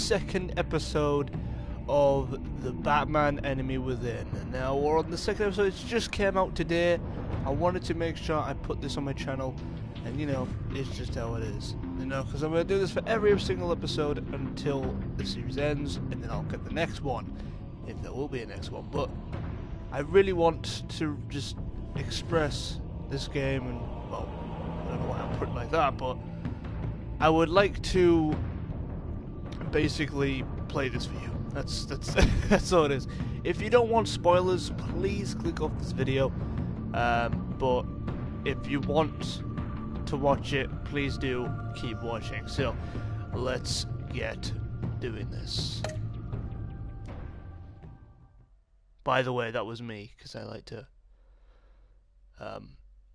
second episode of the Batman Enemy Within. Now we're on the second episode. It just came out today. I wanted to make sure I put this on my channel, and you know, it's just how it is, you know, because I'm going to do this for every single episode until the series ends, and then I'll get the next one, if there will be a next one. But I really want to just express this game, and well, I don't know why I put it like that, but I would like to basically play this for you. That's that's all it is. If you don't want spoilers, please click off this video. But if you want to watch it, please do keep watching. So let's get doing this. By the way, that was me, because I like to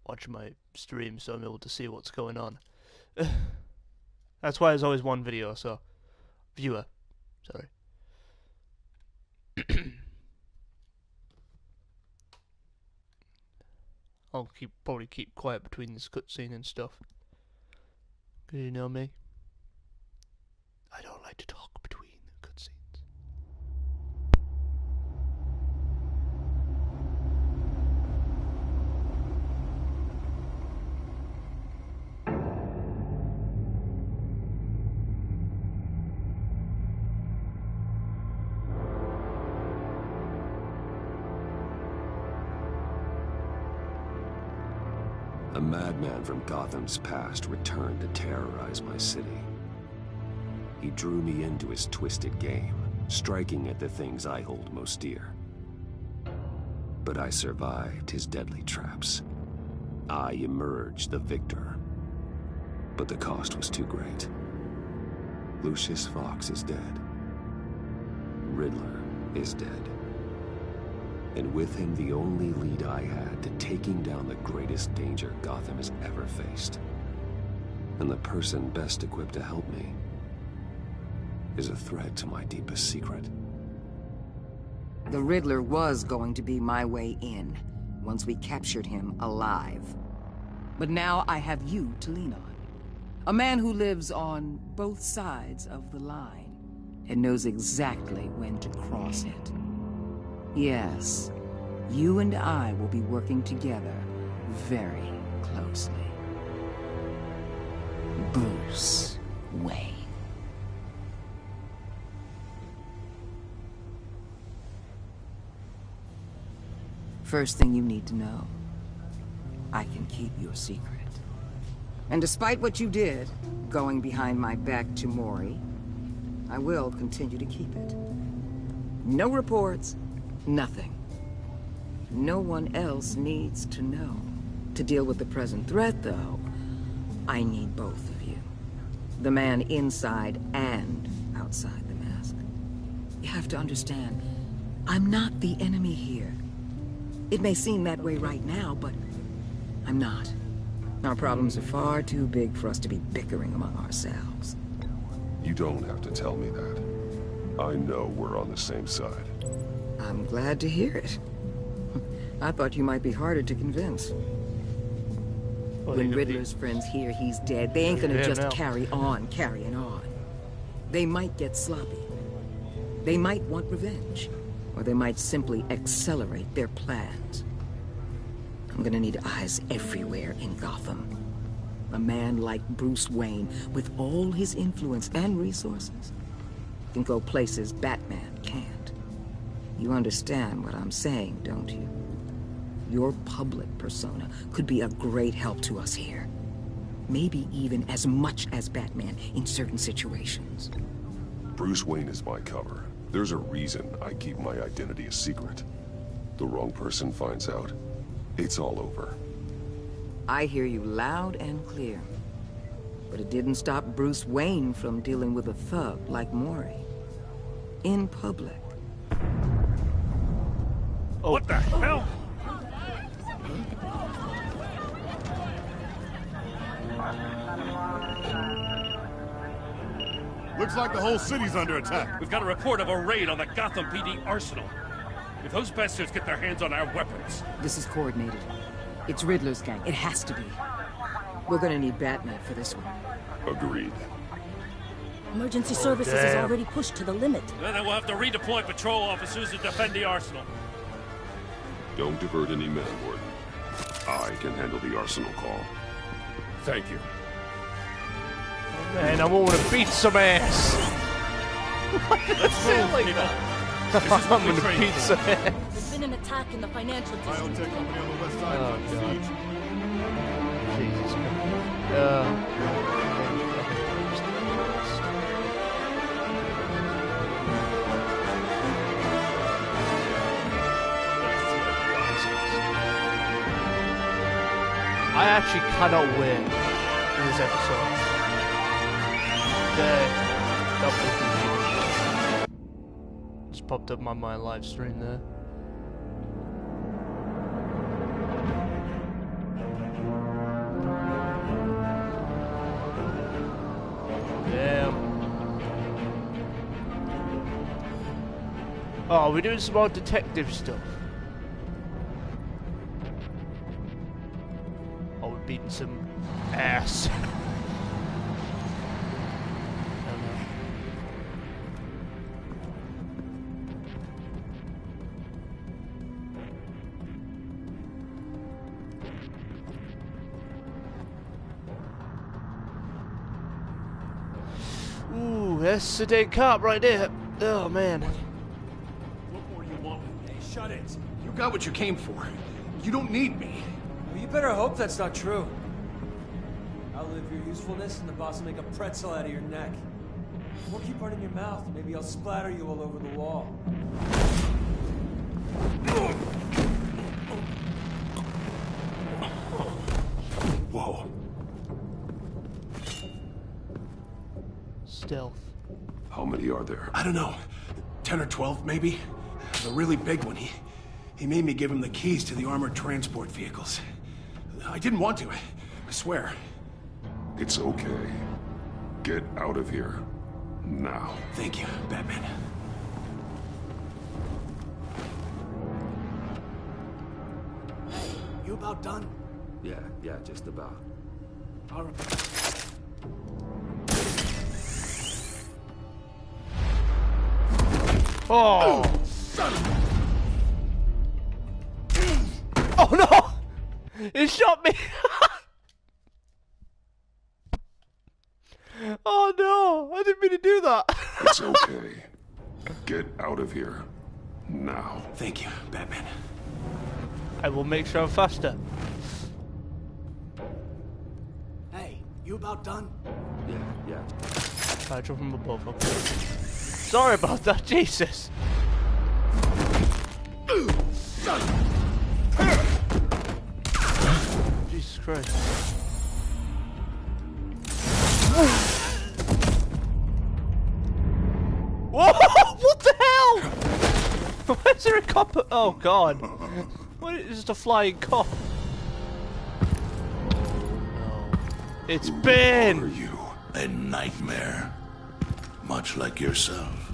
watch my stream so I'm able to see what's going on. That's why there's always one video, so viewer, sorry. I'll probably keep quiet between this cutscene and stuff, because you know me, I don't like to talk between the cutscenes. A madman from Gotham's past returned to terrorize my city. He drew me into his twisted game, striking at the things I hold most dear. But I survived his deadly traps. I emerged the victor. But the cost was too great. Lucius Fox is dead. Riddler is dead. And with him, the only lead I had to taking down the greatest danger Gotham has ever faced. And the person best equipped to help me is a threat to my deepest secret. The Riddler was going to be my way in, once we captured him alive. But now I have you to lean on. A man who lives on both sides of the line, and knows exactly when to cross it. Yes, you and I will be working together very closely. Bruce Wayne. First thing you need to know, I can keep your secret. And despite what you did, going behind my back to Mori, I will continue to keep it. No reports. Nothing. No one else needs to know. To deal with the present threat, though, I need both of you. The man inside and outside the mask. You have to understand, I'm not the enemy here. It may seem that way right now, but I'm not. Our problems are far too big for us to be bickering among ourselves. You don't have to tell me that. I know we're on the same side. I'm glad to hear it. I thought you might be harder to convince. When Riddler's friends hear he's dead, they ain't gonna just carry on carrying on. They might get sloppy. They might want revenge. Or they might simply accelerate their plans. I'm gonna need eyes everywhere in Gotham. A man like Bruce Wayne, with all his influence and resources, can go places Batman can't. You understand what I'm saying, don't you? Your public persona could be a great help to us here. Maybe even as much as Batman in certain situations. Bruce Wayne is my cover. There's a reason I keep my identity a secret. The wrong person finds out, it's all over. I hear you loud and clear. But it didn't stop Bruce Wayne from dealing with a thug like Mori. In public. Oh. What the hell? Looks like the whole city's under attack. We've got a report of a raid on the Gotham PD arsenal. If those bastards get their hands on our weapons... This is coordinated. It's Riddler's gang. It has to be. We're gonna need Batman for this one. Agreed. Emergency services is already pushed to the limit. Then we'll have to redeploy patrol officers to defend the arsenal. Don't divert any men, Warden. I can handle the arsenal call. Thank you. Oh, man, I want to beat some ass. Let's move, like people. that. I'm going to beat some ass. There's been an attack in the financial district. Biotech company on the west side. Oh, God. Siege. Jesus Christ. I actually cannot win in this episode. Just popped up on my live stream there. Damn. Oh, we're doing some more detective stuff. Oh, we're beating some ass. Ooh, that's a dead cop right there. Oh, man. What more you want? Hey, shut it. You got what you came for. You don't need me. Well, you better hope that's not true. I'll live your usefulness and the boss will make a pretzel out of your neck. Or keep running your mouth. Maybe I'll splatter you all over the wall. Whoa. Stealth. How many are there? I don't know. 10 or 12, maybe? The really big one, he made me give him the keys to the armored transport vehicles. I didn't want to, I swear. It's okay. Get out of here. Now. Thank you, Batman. Hey, you about done? Yeah, just about. All right. Oh! Oh no! It shot me! Oh no! I didn't mean to do that! It's okay. Get out of here. Now. Thank you, Batman. I will make sure I'm faster. Hey, you about done? Yeah. I drop from above, okay. Sorry about that, Jesus! Jesus Christ. Whoa! What the hell? Where's there a cop? Oh god. What is just a flying cop? No. It's Ben! Who are you? A nightmare. Much like yourself.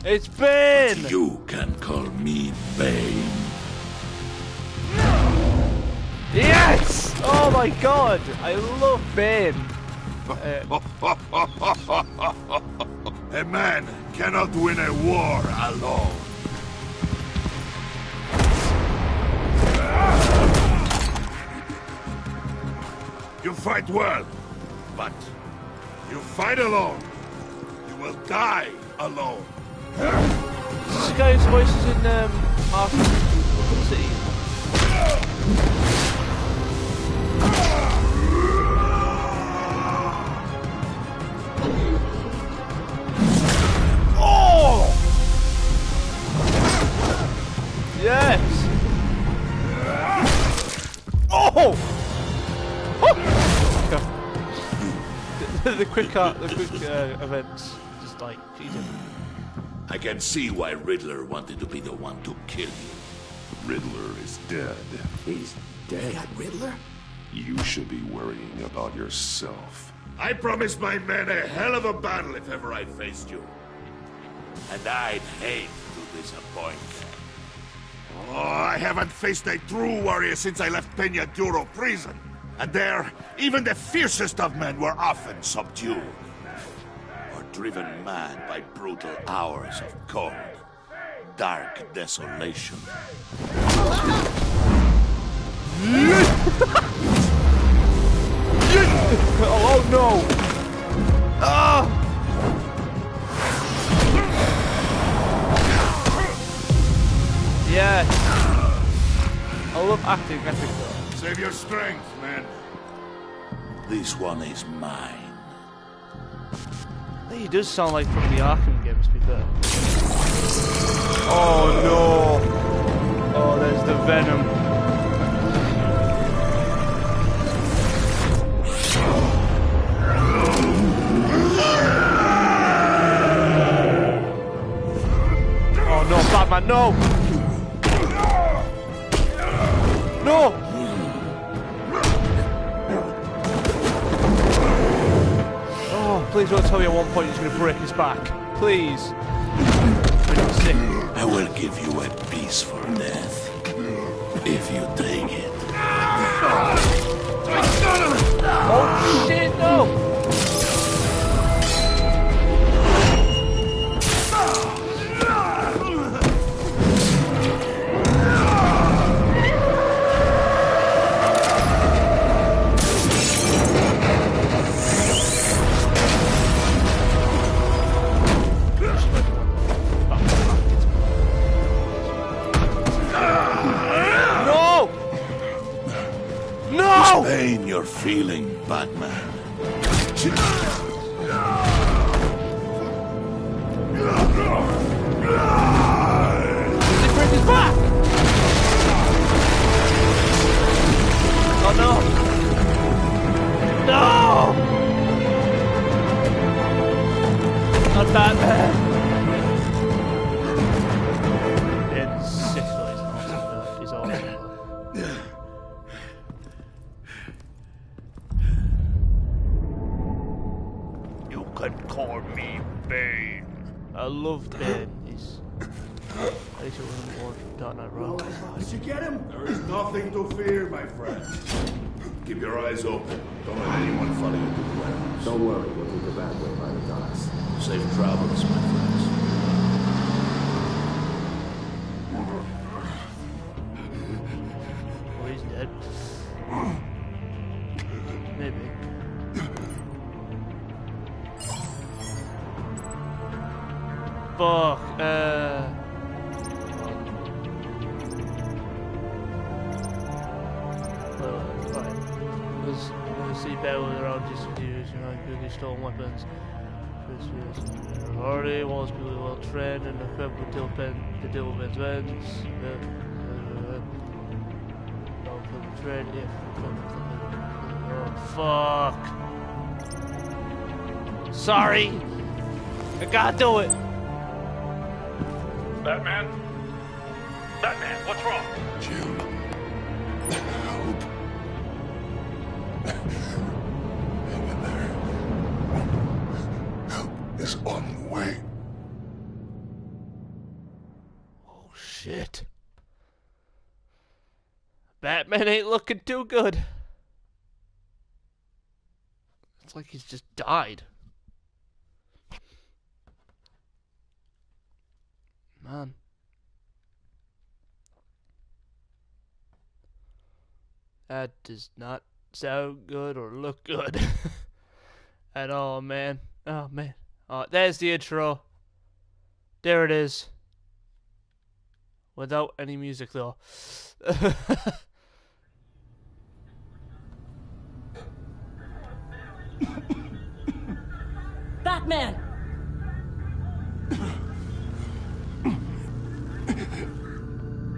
It's Ben! You can call me Bane. Yes! Oh my god! I love Ben! A man cannot win a war alone. You fight well, but you fight alone. You will die alone. This guy's voice is in Arkham City. Oh! Yes! Oh! the quick events, just like Jesus. I can see why Riddler wanted to be the one to kill you. Riddler is dead. He's dead. That Riddler? You should be worrying about yourself. I promised my men a hell of a battle if ever I faced you. And I'd hate to disappoint. Oh, I haven't faced a true warrior since I left Peña Duro prison. And there, even the fiercest of men were often subdued. Or driven mad by brutal hours of cold, dark desolation. Oh no! Ah! Yeah. I love acting epic though. Save your strength, man. This one is mine. He does sound like from the Arkham games, to be fair. Oh no! Oh, there's the Venom. Oh no, Batman, no! No! Oh, please don't tell me at one point he's going to break his back. Please. I will give you a peaceful death if you take it. Oh shit, no! Pain you're feeling, Batman. Did he break his back? Oh no! No! Not Batman! It's 6 days. He's awesome. You can call me Bane. I love Bane. He's. At least it wasn't more Dark Knight Rises. Did you get him? There is nothing to fear, my friend. Keep your eyes open. Don't let anyone follow you to the warehouse. Don't worry, we'll take the back way by the docks. Safe travels, my friends. Oh, he's dead. Maybe. Fuck. See battle around distribution on quickly stolen weapons. Already was really well trained and equipped with the deal with weapons. Oh fuck! Sorry, I gotta do it. Batman? Batman, what's wrong? Jim. Help. Hang in there. Help is on the way. Oh shit. Batman ain't looking too good. It's like he's just died. Man. That does not sound good or look good at all, man. Oh, man. Oh, there's the intro. There it is. Without any music, though. Batman!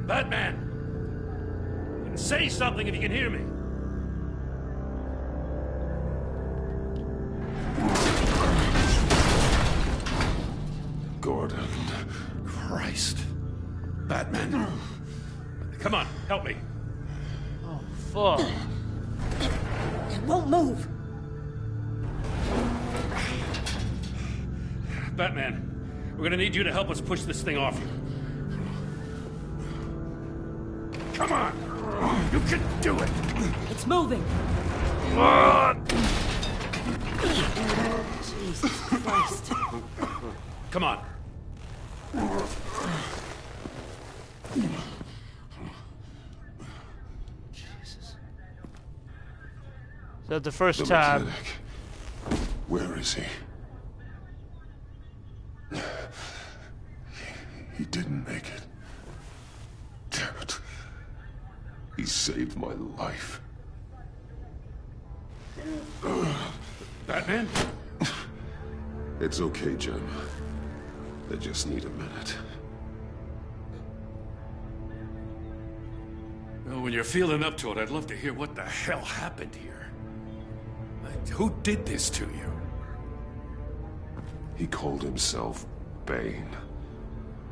Batman! Say something if you can hear me. Gordon. Christ. Batman. Come on, help me. Oh, fuck. It won't move. Batman, we're gonna need you to help us push this thing off you. Come on! You can do it! It's moving. Come on! Jesus Christ. Come on. Jesus. So the first The time. mechanic. Where is he? He didn't make it. Damn it. He saved my life. Batman? It's okay, Jim. I just need a minute. Well, when you're feeling up to it, I'd love to hear what the hell happened here. Like, who did this to you? He called himself Bane.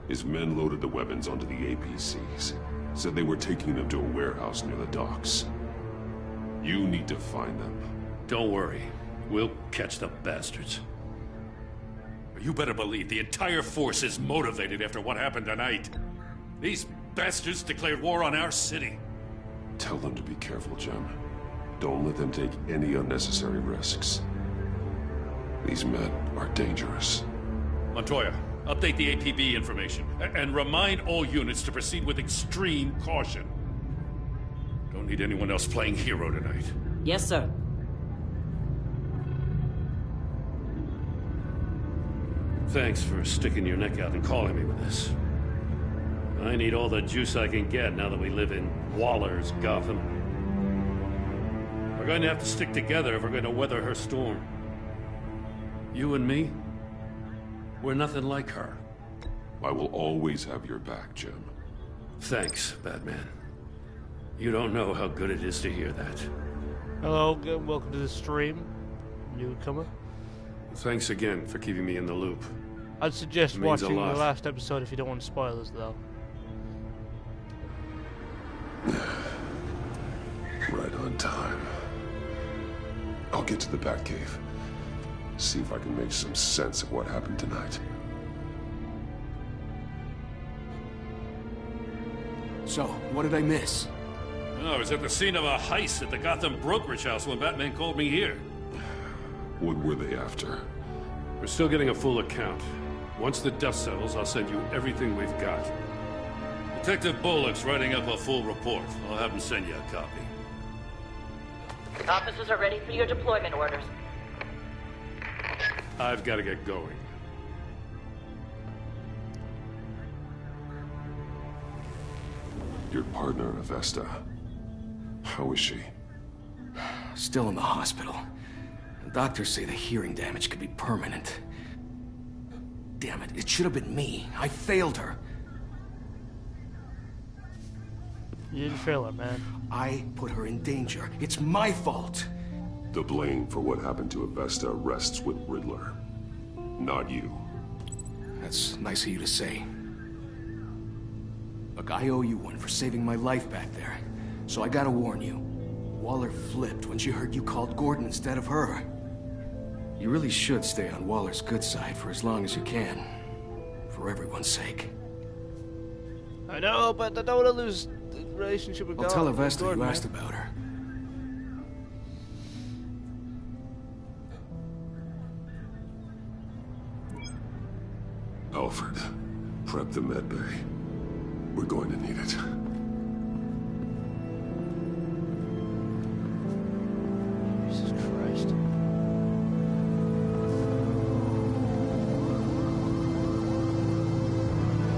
His men loaded the weapons onto the APCs. Said they were taking them to a warehouse near the docks. You need to find them. Don't worry. We'll catch the bastards. You better believe the entire force is motivated after what happened tonight. These bastards declared war on our city. Tell them to be careful, Jim. Don't let them take any unnecessary risks. These men are dangerous. Montoya, update the APB information. And remind all units to proceed with extreme caution. Don't need anyone else playing hero tonight. Yes, sir. Thanks for sticking your neck out and calling me with this. I need all the juice I can get now that we live in Waller's Gotham. We're going to have to stick together if we're going to weather her storm. You and me, we're nothing like her. I will always have your back, Jim. Thanks, Batman. You don't know how good it is to hear that. Hello, welcome to the stream, newcomer. Thanks again for keeping me in the loop. I'd suggest It means a watching the lot. last episode if you don't want spoilers, though. Right on time. I'll get to the Batcave. See if I can make some sense of what happened tonight. So, what did I miss? I was at the scene of a heist at the Gotham brokerage house when Batman called me here. What were they after? We're still getting a full account. Once the dust settles, I'll send you everything we've got. Detective Bullock's writing up a full report. I'll have him send you a copy. Officers are ready for your deployment orders. I've got to get going. Your partner, Avesta. How is she? Still in the hospital. The doctors say the hearing damage could be permanent. Damn it, it should have been me. I failed her. You didn't fail her, man. I put her in danger. It's my fault. The blame for what happened to Avesta rests with Riddler. Not you. That's nice of you to say. Look, I owe you one for saving my life back there. So I gotta warn you. Waller flipped when she heard you called Gordon instead of her. You really should stay on Waller's good side for as long as you can. For everyone's sake. I know, but I don't want to lose the relationship with I'll tell Gordon, Avesta you man. asked about her. Alfred, prep the med bay. We're going to need it. Jesus Christ.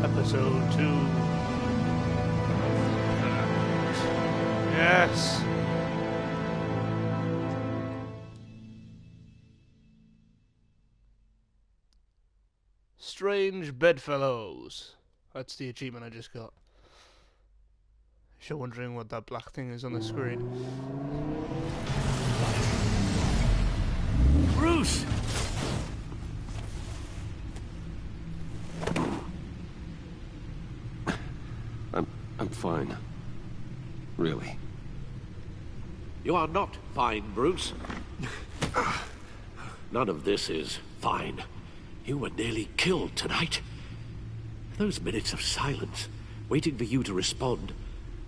Episode 2. Yes. Strange bedfellows. That's the achievement I just got. If you're wondering what that black thing is on the screen. Bruce! I'm fine. Really. You are not fine, Bruce. None of this is fine. You were nearly killed tonight. Those minutes of silence, waiting for you to respond,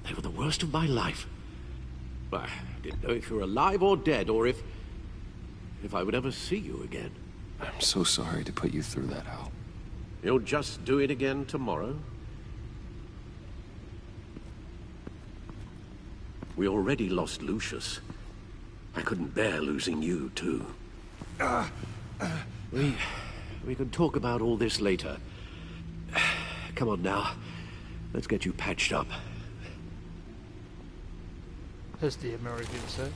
they were the worst of my life. I didn't know if you were alive or dead, or if I would ever see you again. I'm so sorry to put you through that, Al. You'll just do it again tomorrow? We already lost Lucius. I couldn't bear losing you, too. We can talk about all this later. Come on now. Let's get you patched up. As the Americans say.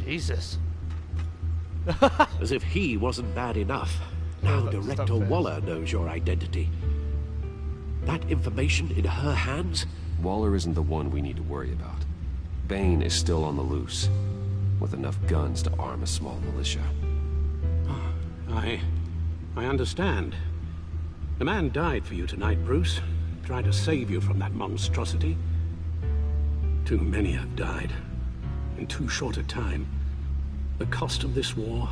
Jesus. As if he wasn't bad enough. Now Director Waller knows your identity. That information in her hands? Waller isn't the one we need to worry about. Bane is still on the loose, with enough guns to arm a small militia. I understand. The man died for you tonight, Bruce. Tried to save you from that monstrosity. Too many have died. In too short a time. The cost of this war,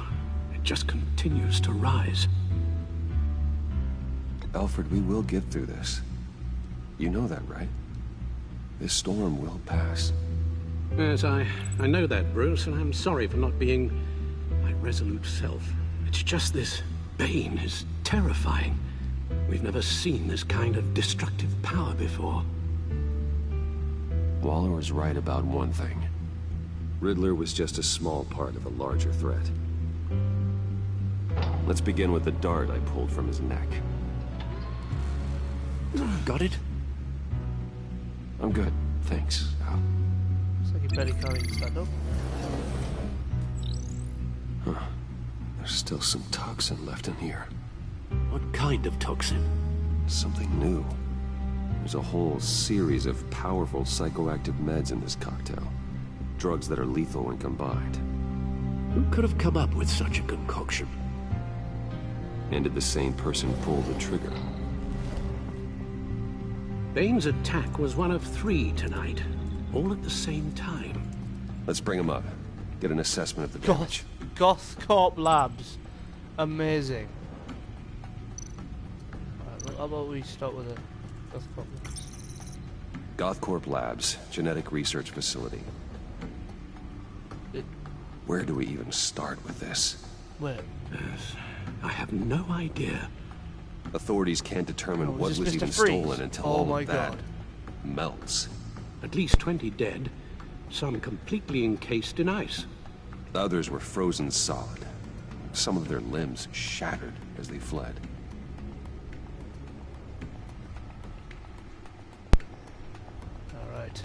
it just continues to rise. Alfred, we will get through this. You know that, right? This storm will pass. Yes, I know that, Bruce, and I'm sorry for not being my resolute self. It's just this Bane is terrifying. We've never seen this kind of destructive power before. Waller was right about one thing. Riddler was just a small part of a larger threat. Let's begin with the dart I pulled from his neck. Got it? I'm good, thanks, Al. Looks like you better can't stand up. Huh. There's still some toxin left in here. What kind of toxin? Something new. There's a whole series of powerful psychoactive meds in this cocktail. Drugs that are lethal when combined. Who could have come up with such a concoction? And did the same person pull the trigger? Bane's attack was one of 3 tonight, all at the same time. Let's bring him up. Get an assessment of the damage. Goth Corp Labs. Amazing. Right, how about we start with a Goth Corp Labs? GothCorp Labs, genetic research facility. Where do we even start with this? Where? I have no idea. Authorities can't determine what was even stolen until all of that melts. At least 20 dead, some completely encased in ice. Others were frozen solid. Some of their limbs shattered as they fled. Alright.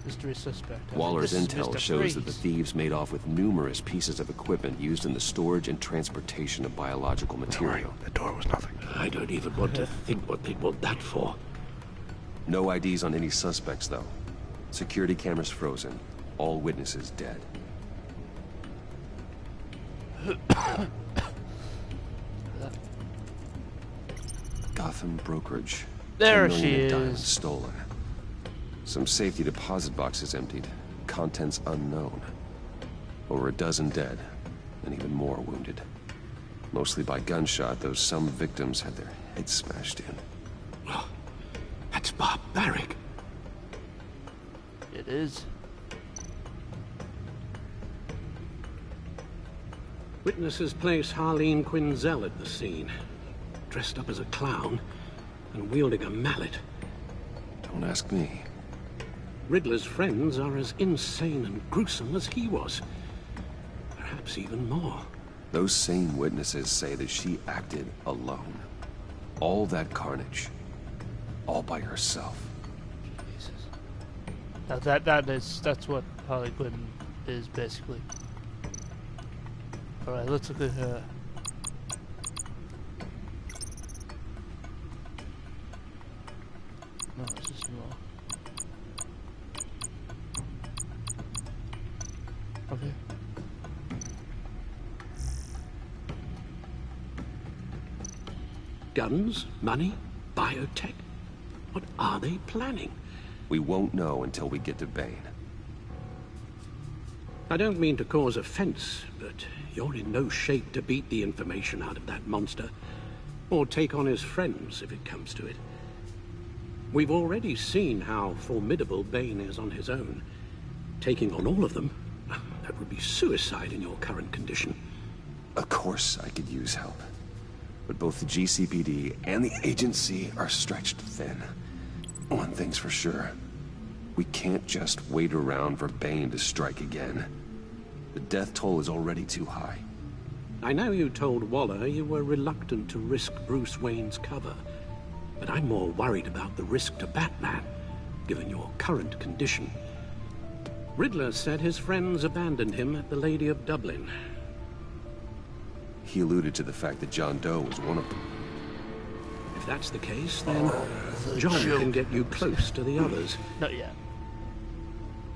Mystery suspect. Waller's intel shows that the thieves made off with numerous pieces of equipment used in the storage and transportation of biological material. The door was nothing. I don't even want to think what they'd want that for. No IDs on any suspects, though. Security cameras frozen. All witnesses dead. Gotham brokerage. There 10 she million in is. diamonds stolen. Some safety deposit boxes emptied. Contents unknown. Over a dozen dead, and even more wounded. Mostly by gunshot, though some victims had their heads smashed in. Oh, that's barbaric. It is. Witnesses place Harleen Quinzel at the scene, dressed up as a clown and wielding a mallet. Don't ask me. Riddler's friends are as insane and gruesome as he was. Perhaps even more. Those same witnesses say that she acted alone. All that carnage. All by herself. Jesus. Now that's what Harley Quinn is basically. Alright, let's look at her. No, it's just more. Okay. Guns, money, biotech. What are they planning? We won't know until we get to Bane. I don't mean to cause offense, but you're in no shape to beat the information out of that monster. Or take on his friends, if it comes to it. We've already seen how formidable Bane is on his own. Taking on all of them suicide in your current condition. Of course I could use help. But both the GCPD and the agency are stretched thin. One thing's for sure. We can't just wait around for Bane to strike again. The death toll is already too high. I know you told Waller you were reluctant to risk Bruce Wayne's cover, but I'm more worried about the risk to Batman, given your current condition. Riddler said his friends abandoned him at the Lady of Dublin. He alluded to the fact that John Doe was one of them. If that's the case, then John can get you close to the others. Not yet.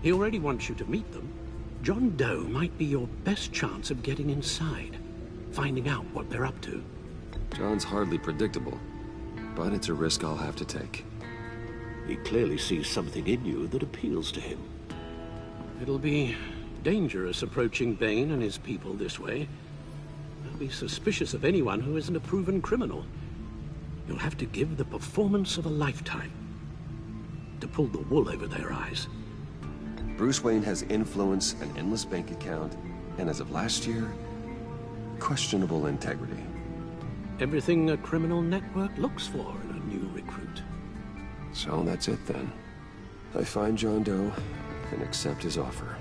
He already wants you to meet them. John Doe might be your best chance of getting inside, finding out what they're up to. John's hardly predictable, but it's a risk I'll have to take. He clearly sees something in you that appeals to him. It'll be dangerous approaching Bane and his people this way. They'll be suspicious of anyone who isn't a proven criminal. You'll have to give the performance of a lifetime to pull the wool over their eyes. Bruce Wayne has influence, an endless bank account, and as of last year, questionable integrity. Everything a criminal network looks for in a new recruit. So that's it then. I find John Doe and accept his offer.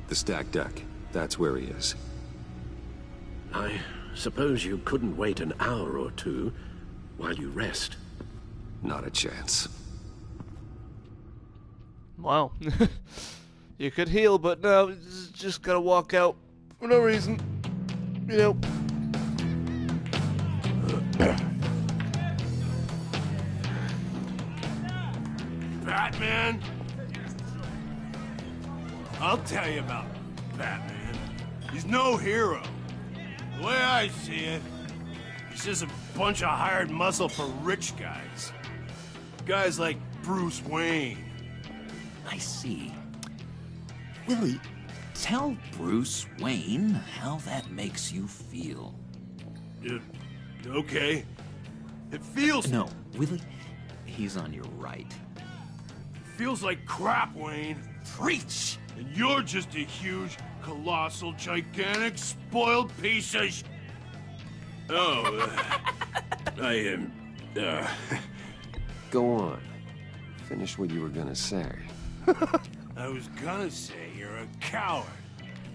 The stacked deck. That's where he is. I suppose you couldn't wait an hour or two while you rest. Not a chance. Wow. You could heal, but no, just gotta walk out for no reason. You know. Batman? I'll tell you about Batman. He's no hero. The way I see it, he's just a bunch of hired muscle for rich guys. Guys like Bruce Wayne. I see. Willie, tell Bruce Wayne how that makes you feel. Okay. It feels... No, Willie, he's on your right. It feels like crap, Wayne. Preach! And you're just a huge, colossal, gigantic, spoiled piece of I am... Go on. Finish what you were gonna say. I was gonna say you're a coward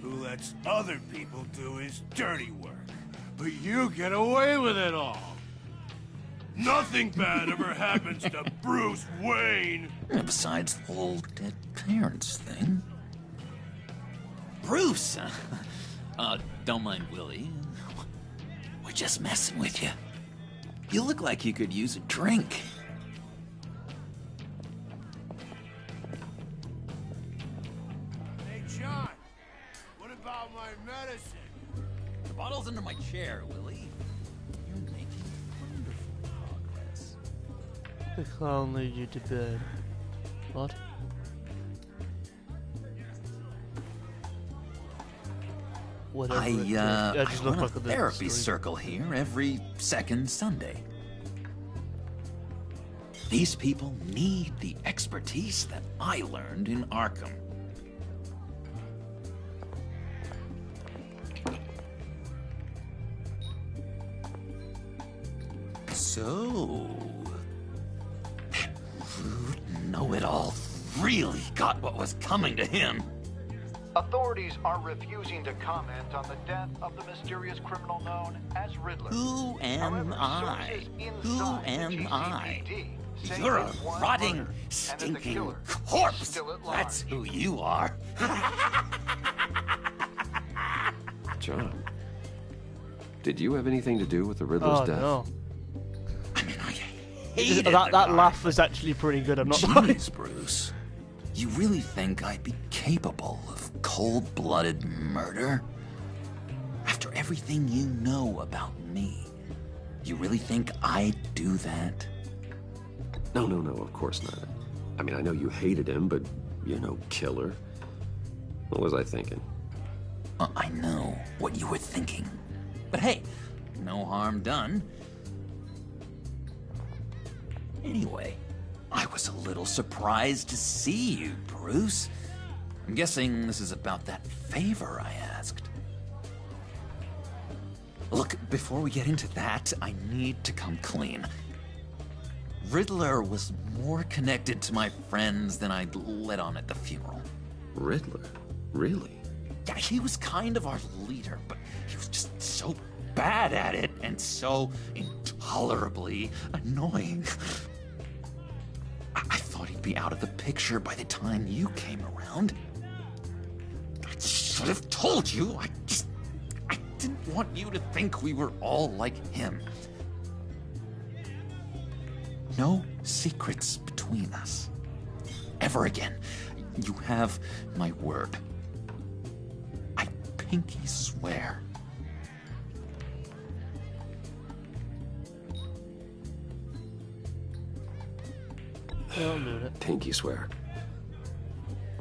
who lets other people do his dirty work. But you get away with it all. Nothing bad ever happens to Bruce Wayne. Besides the whole dead parents thing. Bruce! Don't mind Willie. We're just messing with you. You look like you could use a drink. Hey, John. What about my medicine? The bottle's under my chair, Willie. You're making wonderful progress. The clown lead you to bed. What? Whatever I just run look a back at the therapy story. circle here every second Sunday. These people need the expertise that I learned in Arkham. So, Know-It-All really got what was coming to him. Authorities are refusing to comment on the death of the mysterious criminal known as Riddler. Who am However, I? sources Who inside the am I? GCPD say You're a that one rotting, murder, and that the stinking killer is corpse. still at large. That's who you are. John, did you have anything to do with the Riddler's death? No. Hated that the guy. laugh was actually pretty good, I'm not lying. Jeez, Bruce. You really think I'd be capable of cold-blooded murder? After everything you know about me? You really think I'd do that? No, of course not. I mean, I know you hated him, but you're no killer. What was I thinking? I know what you were thinking. But hey, no harm done. Anyway, I was a little surprised to see you, Bruce. I'm guessing this is about that favor I asked. Look, before we get into that, I need to come clean. Riddler was more connected to my friends than I'd let on at the funeral. Riddler? Really? Yeah, he was kind of our leader, but he was just so bad at it and so intolerably annoying. I thought he'd be out of the picture by the time you came around. I should have told you. I didn't want you to think we were all like him. No secrets between us. Ever again. You have my word. I pinky swear. Don't do it. Pinky swear.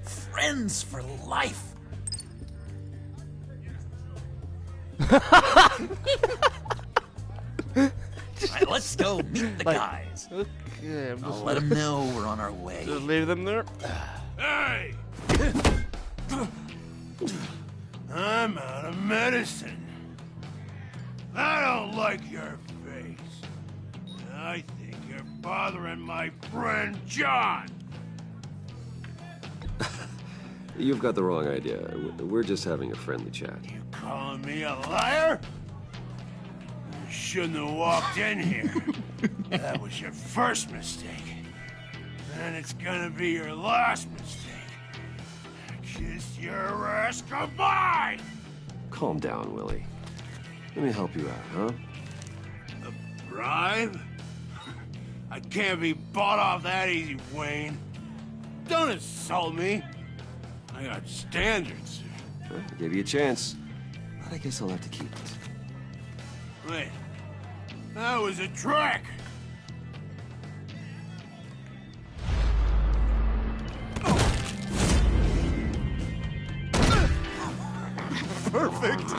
Friends for life. Alright, let's go meet the guys. Okay, I'll let them know we're on our way. Just leave them there. Hey! I'm out of medicine. I don't like your face. I think you're bothering my friend John. You've got the wrong idea. We're just having a friendly chat. You calling me a liar? You shouldn't have walked in here. That was your first mistake. And it's gonna be your last mistake. Kiss your ass goodbye! Calm down, Willie. Let me help you out, huh? A bribe? I can't be bought off that easy, Wayne. Don't insult me. I got standards. Well, I gave you a chance, but I guess I'll have to keep it. Wait. That was a trick! Perfect!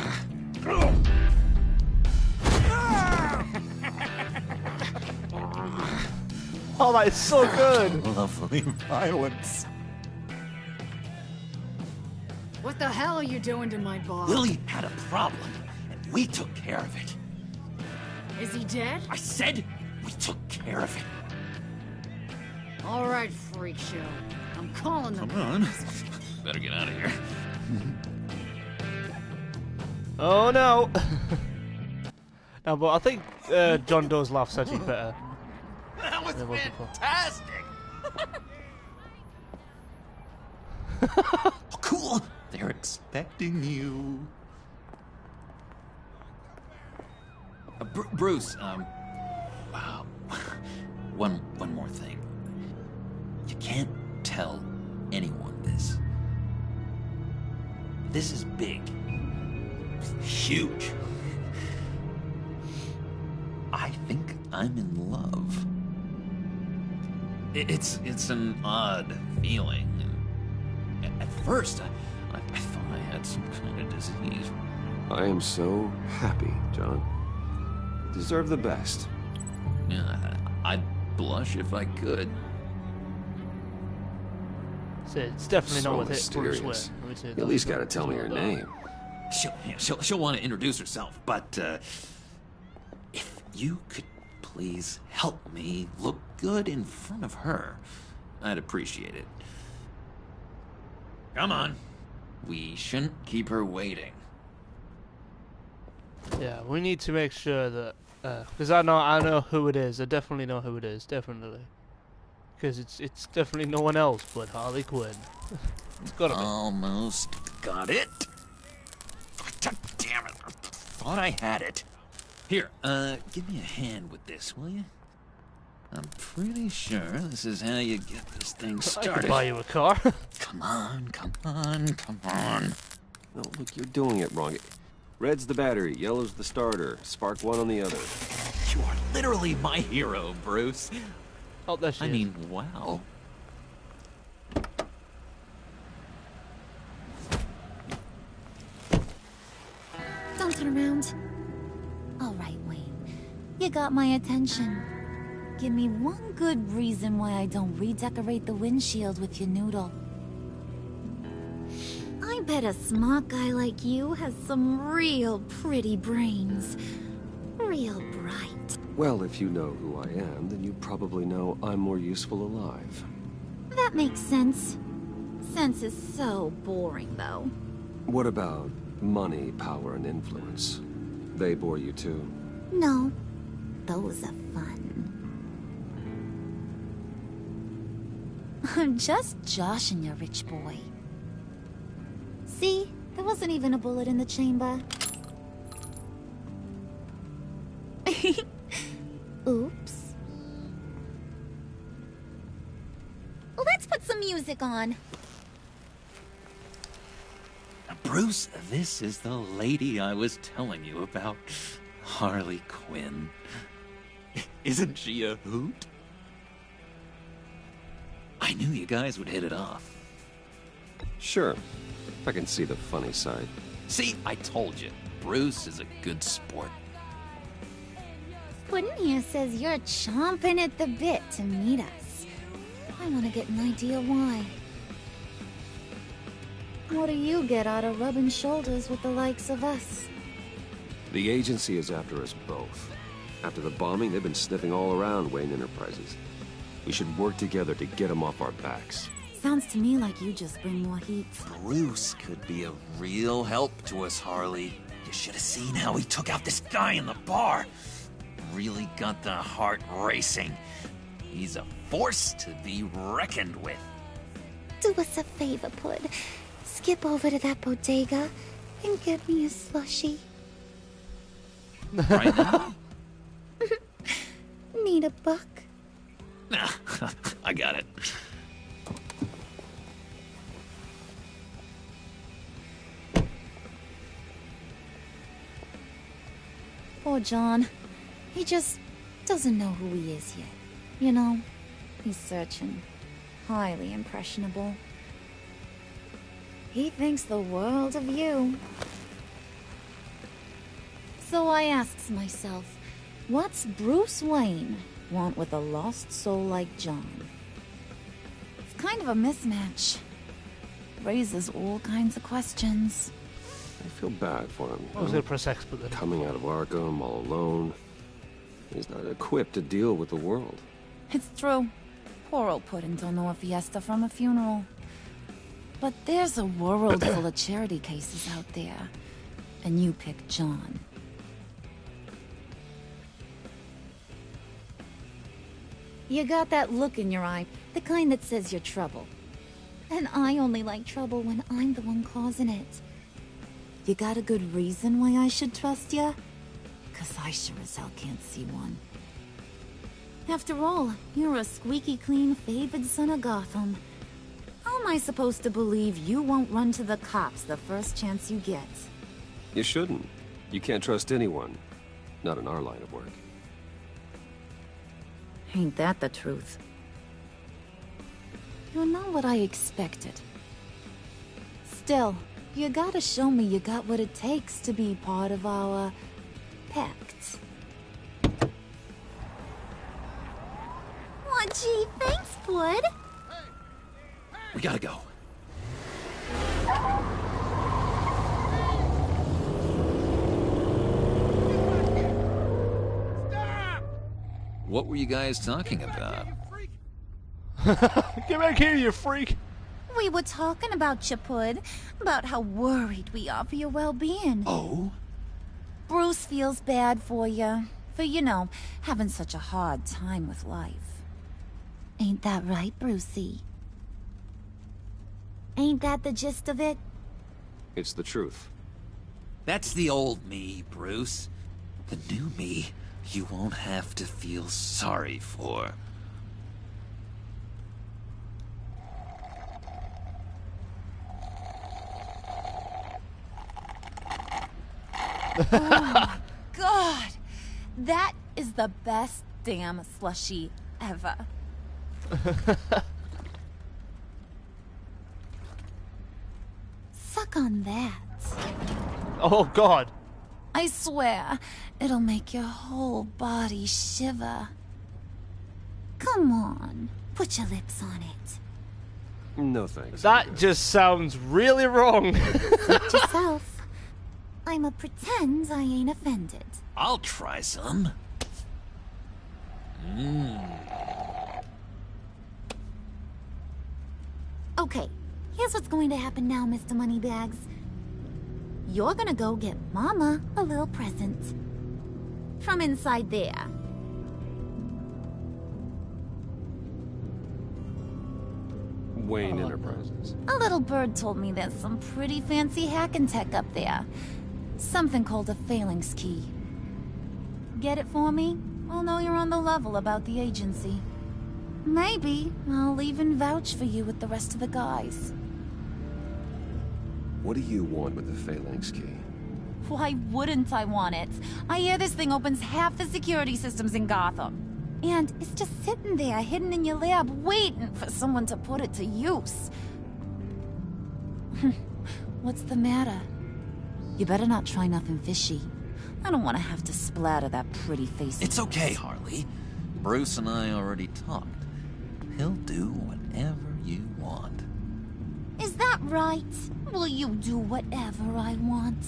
Oh, that is so good! Lovely violence. What the hell are you doing to my boss? Lily had a problem, and we took care of it. Is he dead? I said we took care of it. All right, freak show. I'm calling them. Come on. Better get out of here. Oh no! No, but I think John Doe's laugh's actually better. That was fantastic! Oh, cool! They're expecting you. Bruce, one more thing. You can't tell anyone this. This is big. Huge. I think I'm in love. It's an odd feeling. At first, I thought I had some kind of disease. I am so happy, John. You deserve the best. Yeah, I'd blush if I could. So it's definitely So not with it. mysterious. Bruce Wayne. Let me say You that. at least gotta tell me your name. She'll want to introduce herself, but if you could please help me look good in front of her, I'd appreciate it. Come on. We shouldn't keep her waiting. Yeah, we need to make sure that because I know who it is. I definitely know who it is. Definitely, because it's definitely no one else but Harley Quinn. It's gotta be. Almost got it. God damn it! I thought I had it. Here, give me a hand with this, will you? I'm pretty sure this is how you get this thing started. I could buy you a car. Come on, come on, come on. No, look, you're doing it wrong. Red's the battery, yellow's the starter. Spark one on the other. You are literally my hero, Bruce. Oh, there she is. I mean, wow. Don't turn around. All right, Wayne. You got my attention. Give me one good reason why I don't redecorate the windshield with your noodle. I bet a smart guy like you has some real pretty brains. Real bright. Well, if you know who I am, then you probably know I'm more useful alive. That makes sense. Sense is so boring, though. What about money, power, and influence? They bore you too? No. Those are fun. I'm just joshing you, rich boy. See? There wasn't even a bullet in the chamber. Oops. Let's put some music on. Bruce, this is the lady I was telling you about. Harley Quinn. Isn't she a hoot? I knew you guys would hit it off. Sure. If I can see the funny side. See, I told you. Bruce is a good sport. Puddin' here says you're chomping at the bit to meet us. I want to get an idea why. What do you get out of rubbing shoulders with the likes of us? The agency is after us both. After the bombing, they've been sniffing all around Wayne Enterprises. We should work together to get them off our backs. Sounds to me like you just bring more heat. Bruce could be a real help to us, Harley. You should have seen how he took out this guy in the bar. Really got the heart racing. He's a force to be reckoned with. Do us a favor, Pud. Skip over to that bodega and get me a slushie. Right now? Need a buck? Nah, I got it. Poor John. He just doesn't know who he is yet. You know, he's searching. Highly impressionable. He thinks the world of you. So I asks myself, what's Bruce Wayne want with a lost soul like John? It's kind of a mismatch. Raises all kinds of questions. I feel bad for him. I was going to press X, but then... Coming out of Arkham all alone. He's not equipped to deal with the world. It's true. Poor old Puddin' don't know a fiesta from a funeral. But there's a world full of charity cases out there. And you pick John. You got that look in your eye, the kind that says you're trouble. And I only like trouble when I'm the one causing it. You got a good reason why I should trust you? 'Cause I sure as hell can't see one. After all, you're a squeaky clean favored son of Gotham. How am I supposed to believe you won't run to the cops the first chance you get? You shouldn't. You can't trust anyone. Not in our line of work. Ain't that the truth? You're not what I expected. Still, you gotta show me you got what it takes to be part of our... Pact. Aw, gee, thanks, Bud. We gotta go. What were you guys talking about? Get back here, you freak! We were talking about you, Pud. About how worried we are for your well-being. Oh? Bruce feels bad for you. For, you know, having such a hard time with life. Ain't that right, Brucey? Ain't that the gist of it? It's the truth. That's the old me, Bruce. The new me, you won't have to feel sorry for. Oh, God! That is the best damn slushie ever. Suck on that. Oh, God. I swear, it'll make your whole body shiver. Come on, put your lips on it. No thanks. That just sounds really wrong. Suit yourself. I'ma pretend I ain't offended. I'll try some. Okay, here's what's going to happen now, Mr. Moneybags. You're gonna go get Mama a little present. From inside there. Wayne Enterprises. A little bird told me there's some pretty fancy hacking tech up there. Something called a phalanx key. Get it for me? I'll know you're on the level about the agency. Maybe I'll even vouch for you with the rest of the guys. What do you want with the phalanx key? Why wouldn't I want it? I hear this thing opens half the security systems in Gotham. And it's just sitting there, hidden in your lab, waiting for someone to put it to use. What's the matter? You better not try nothing fishy. I don't want to have to splatter that pretty face. It's okay, Harley. Bruce and I already talked. He'll do whatever you want. Is that right? Will you do whatever I want?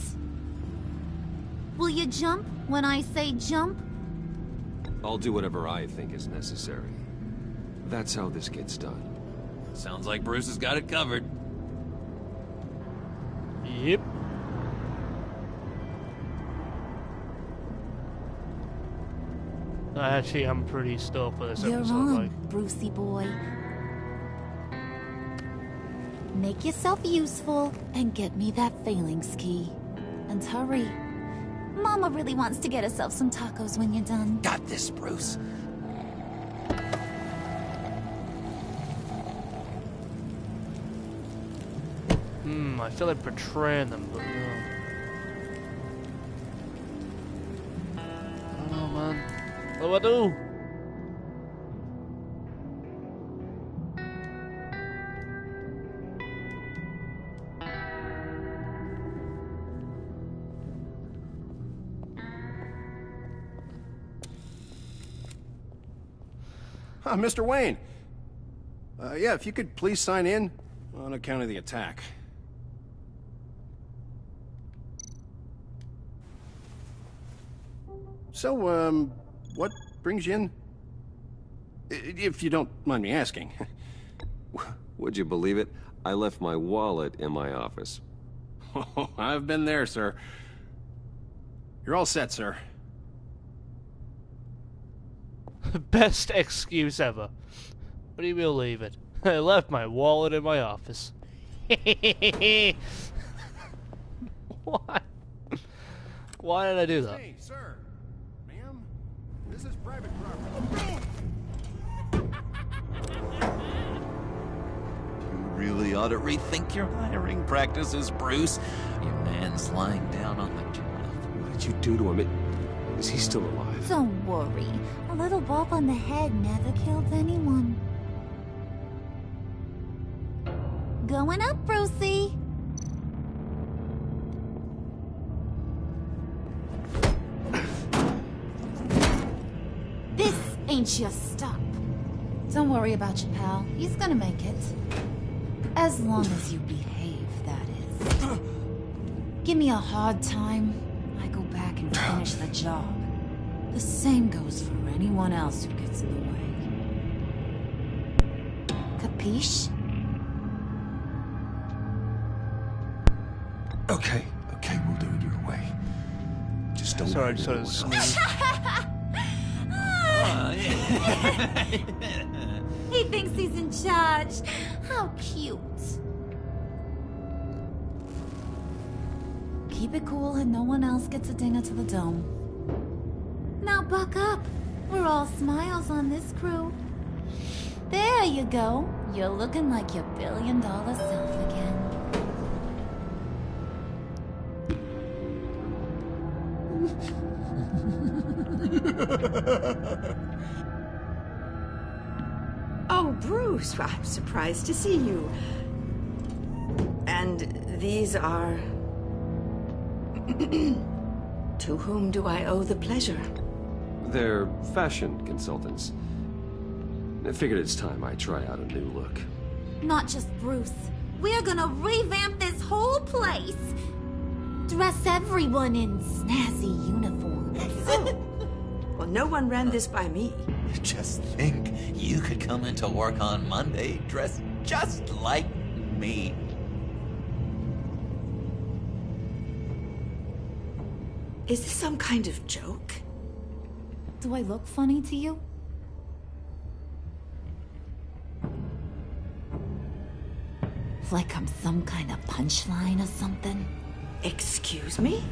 Will you jump when I say jump? I'll do whatever I think is necessary. That's how this gets done. Sounds like Bruce has got it covered. Yep. Actually, I'm pretty stoked for this You're episode. on, Like, Brucey boy. Make yourself useful and get me that phalanx key. And hurry. Mama really wants to get herself some tacos when you're done. Got this, Bruce. I feel like betraying them, but no. Oh man, what do I do? Mr. Wayne. Yeah, if you could please sign in on account of the attack. So, what brings you in? If you don't mind me asking. Would you believe it? I left my wallet in my office. Oh, I've been there, sir. You're all set, sir. Best excuse ever. But you believe it. I left my wallet in my office. Why? Why did I do that? Hey, sir. Ma'am, this is private property. You really ought to rethink your hiring practices, Bruce. Your man's lying down on the job. What did you do to him? Is he still alive? Don't worry. A little bump on the head never killed anyone. Going up, Brucey. This ain't your stop. Don't worry about your pal. He's gonna make it. As long as you behave, that is. Give me a hard time, I go back and finish the job. The same goes for anyone else who gets in the way. Capiche? Okay, we'll do it your way. Just don't. Sorry, I just started sneezing. He thinks he's in charge. How cute. Keep it cool and no one else gets a dinger to the dome. Now buck up. We're all smiles on this crew. There you go. You're looking like your billion-dollar self again. Oh, Bruce, I'm surprised to see you. And these are... To whom do I owe the pleasure? They're fashion consultants. I figured it's time I try out a new look. Not just Bruce. We're gonna revamp this whole place. Dress everyone in snazzy uniforms. Well, no one ran this by me. Just think, you could come into work on Monday dressed just like me. Is this some kind of joke? Do I look funny to you? Like I'm some kind of punchline or something? Excuse me?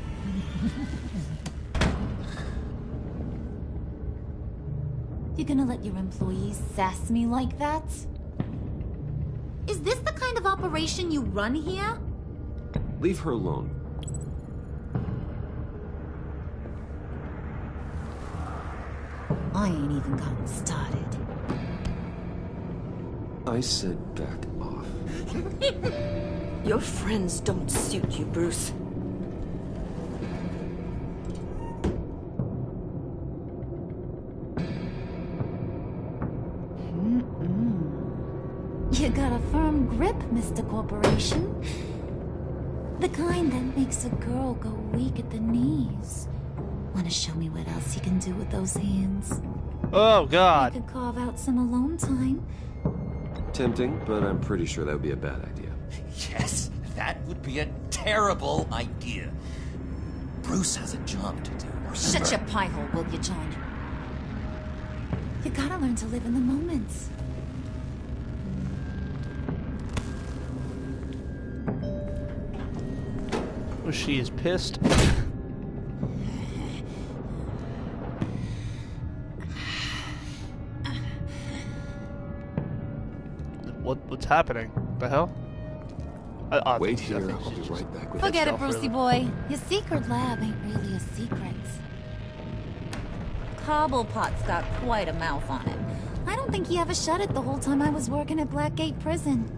You gonna let your employees sass me like that? Is this the kind of operation you run here? Leave her alone. I ain't even gotten started. I said back off. Your friends don't suit you, Bruce. You got a firm grip, Mr. Corporation. The kind that makes a girl go weak at the knees. Wanna show me what else you can do with those hands? Oh, God. You could carve out some alone time. Tempting, but I'm pretty sure that would be a bad idea. Yes, that would be a terrible idea. Bruce has a job to do. Shut your pie hole, will you, John? You gotta learn to live in the moment. Oh, she is pissed. What's happening? The hell? Wait here, I'll be right back with Forget that it, Brucey boy. Your secret lab ain't really a secret. Cobblepot's got quite a mouth on him. I don't think he ever shut it the whole time I was working at Blackgate Prison.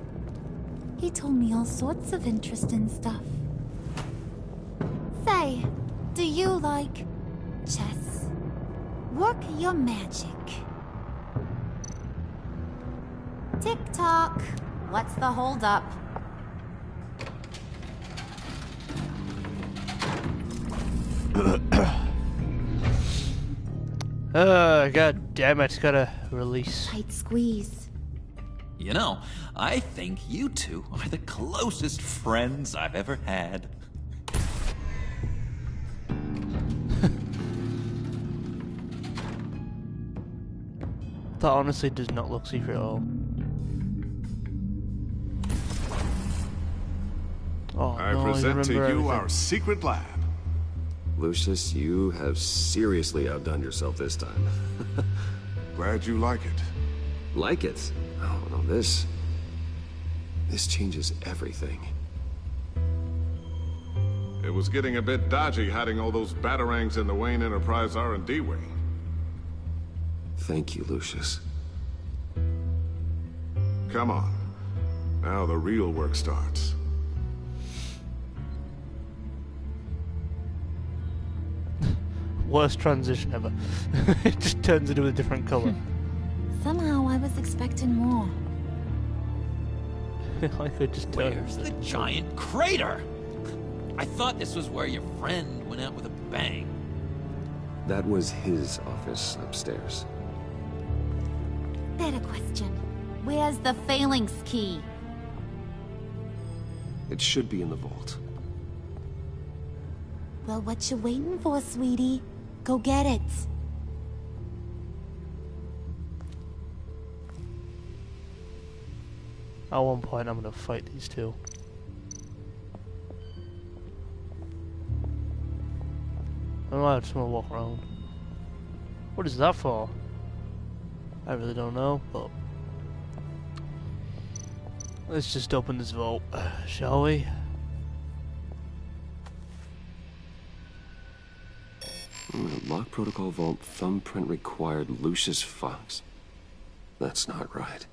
He told me all sorts of interesting stuff. Say, do you like chess? Work your magic. Tick-tock. What's the holdup? God damn it, gotta release. Tight squeeze. You know, I think you two are the closest friends I've ever had. That honestly does not look secret at all. Oh, I no, present to you everything. our secret lab. Lucius, you have seriously outdone yourself this time. Glad you like it. Like it? Oh, no, this changes everything. It was getting a bit dodgy hiding all those batarangs in the Wayne Enterprise R&D wing. Thank you, Lucius. Come on. Now the real work starts. Worst transition ever. It just turns into a different color. Somehow I was expecting more. I could just turn. Where's the giant crater? I thought this was where your friend went out with a bang. That was his office upstairs. Better question. Where's the phalanx key? It should be in the vault. Well, what you waiting for, sweetie? Go get it. At one point, I'm gonna fight these two. Oh, I just want to walk around. What is that for? I really don't know, but let's just open this vault, shall we? Lock protocol vault thumbprint required Lucius Fox. That's not right.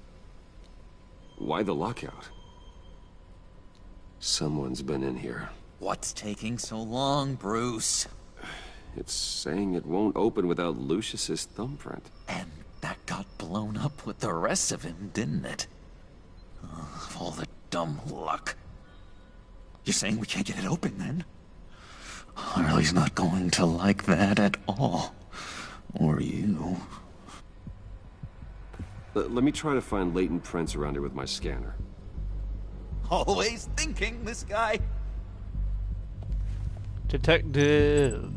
Why the lockout? Someone's been in here. What's taking so long, Bruce? It's saying it won't open without Lucius's thumbprint. And that got blown up with the rest of him, didn't it? All the dumb luck. You're saying we can't get it open, then? Harley's not going to like that at all. Or you. Let me try to find latent prints around here with my scanner. Always thinking, this guy. Detective.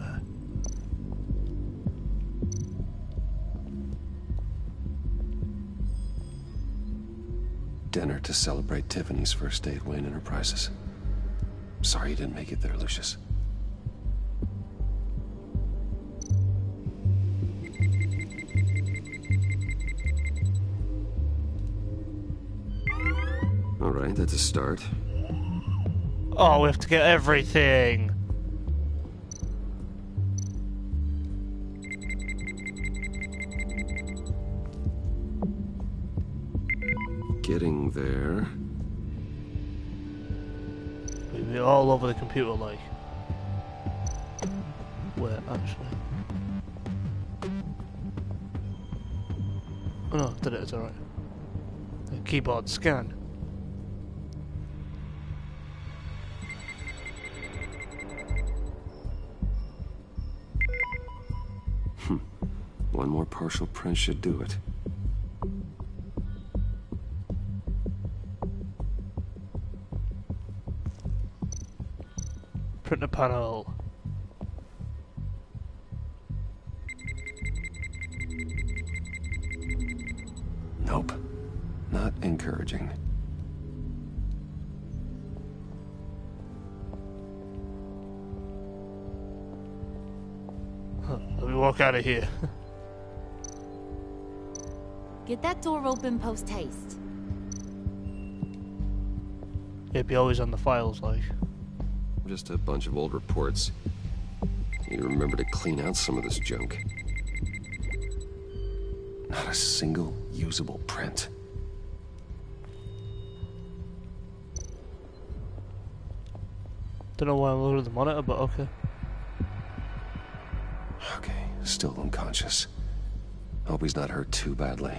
Dinner to celebrate Tiffany's first day at Wayne Enterprises. Sorry you didn't make it there, Lucius. All right, that's a start. Oh, we have to get everything. Getting there. We'll be all over the computer, like. Where, actually? Oh no, did it, it's alright. Keyboard scan. One more partial print should do it. Printer panel. Nope. Not encouraging. Let me walk out of here. Get that door open post haste. It'd be always on the files, like. Just a bunch of old reports. Need to remember to clean out some of this junk. Not a single usable print. Don't know why I'm looking at the monitor, but okay. Okay, still unconscious. Hope he's not hurt too badly.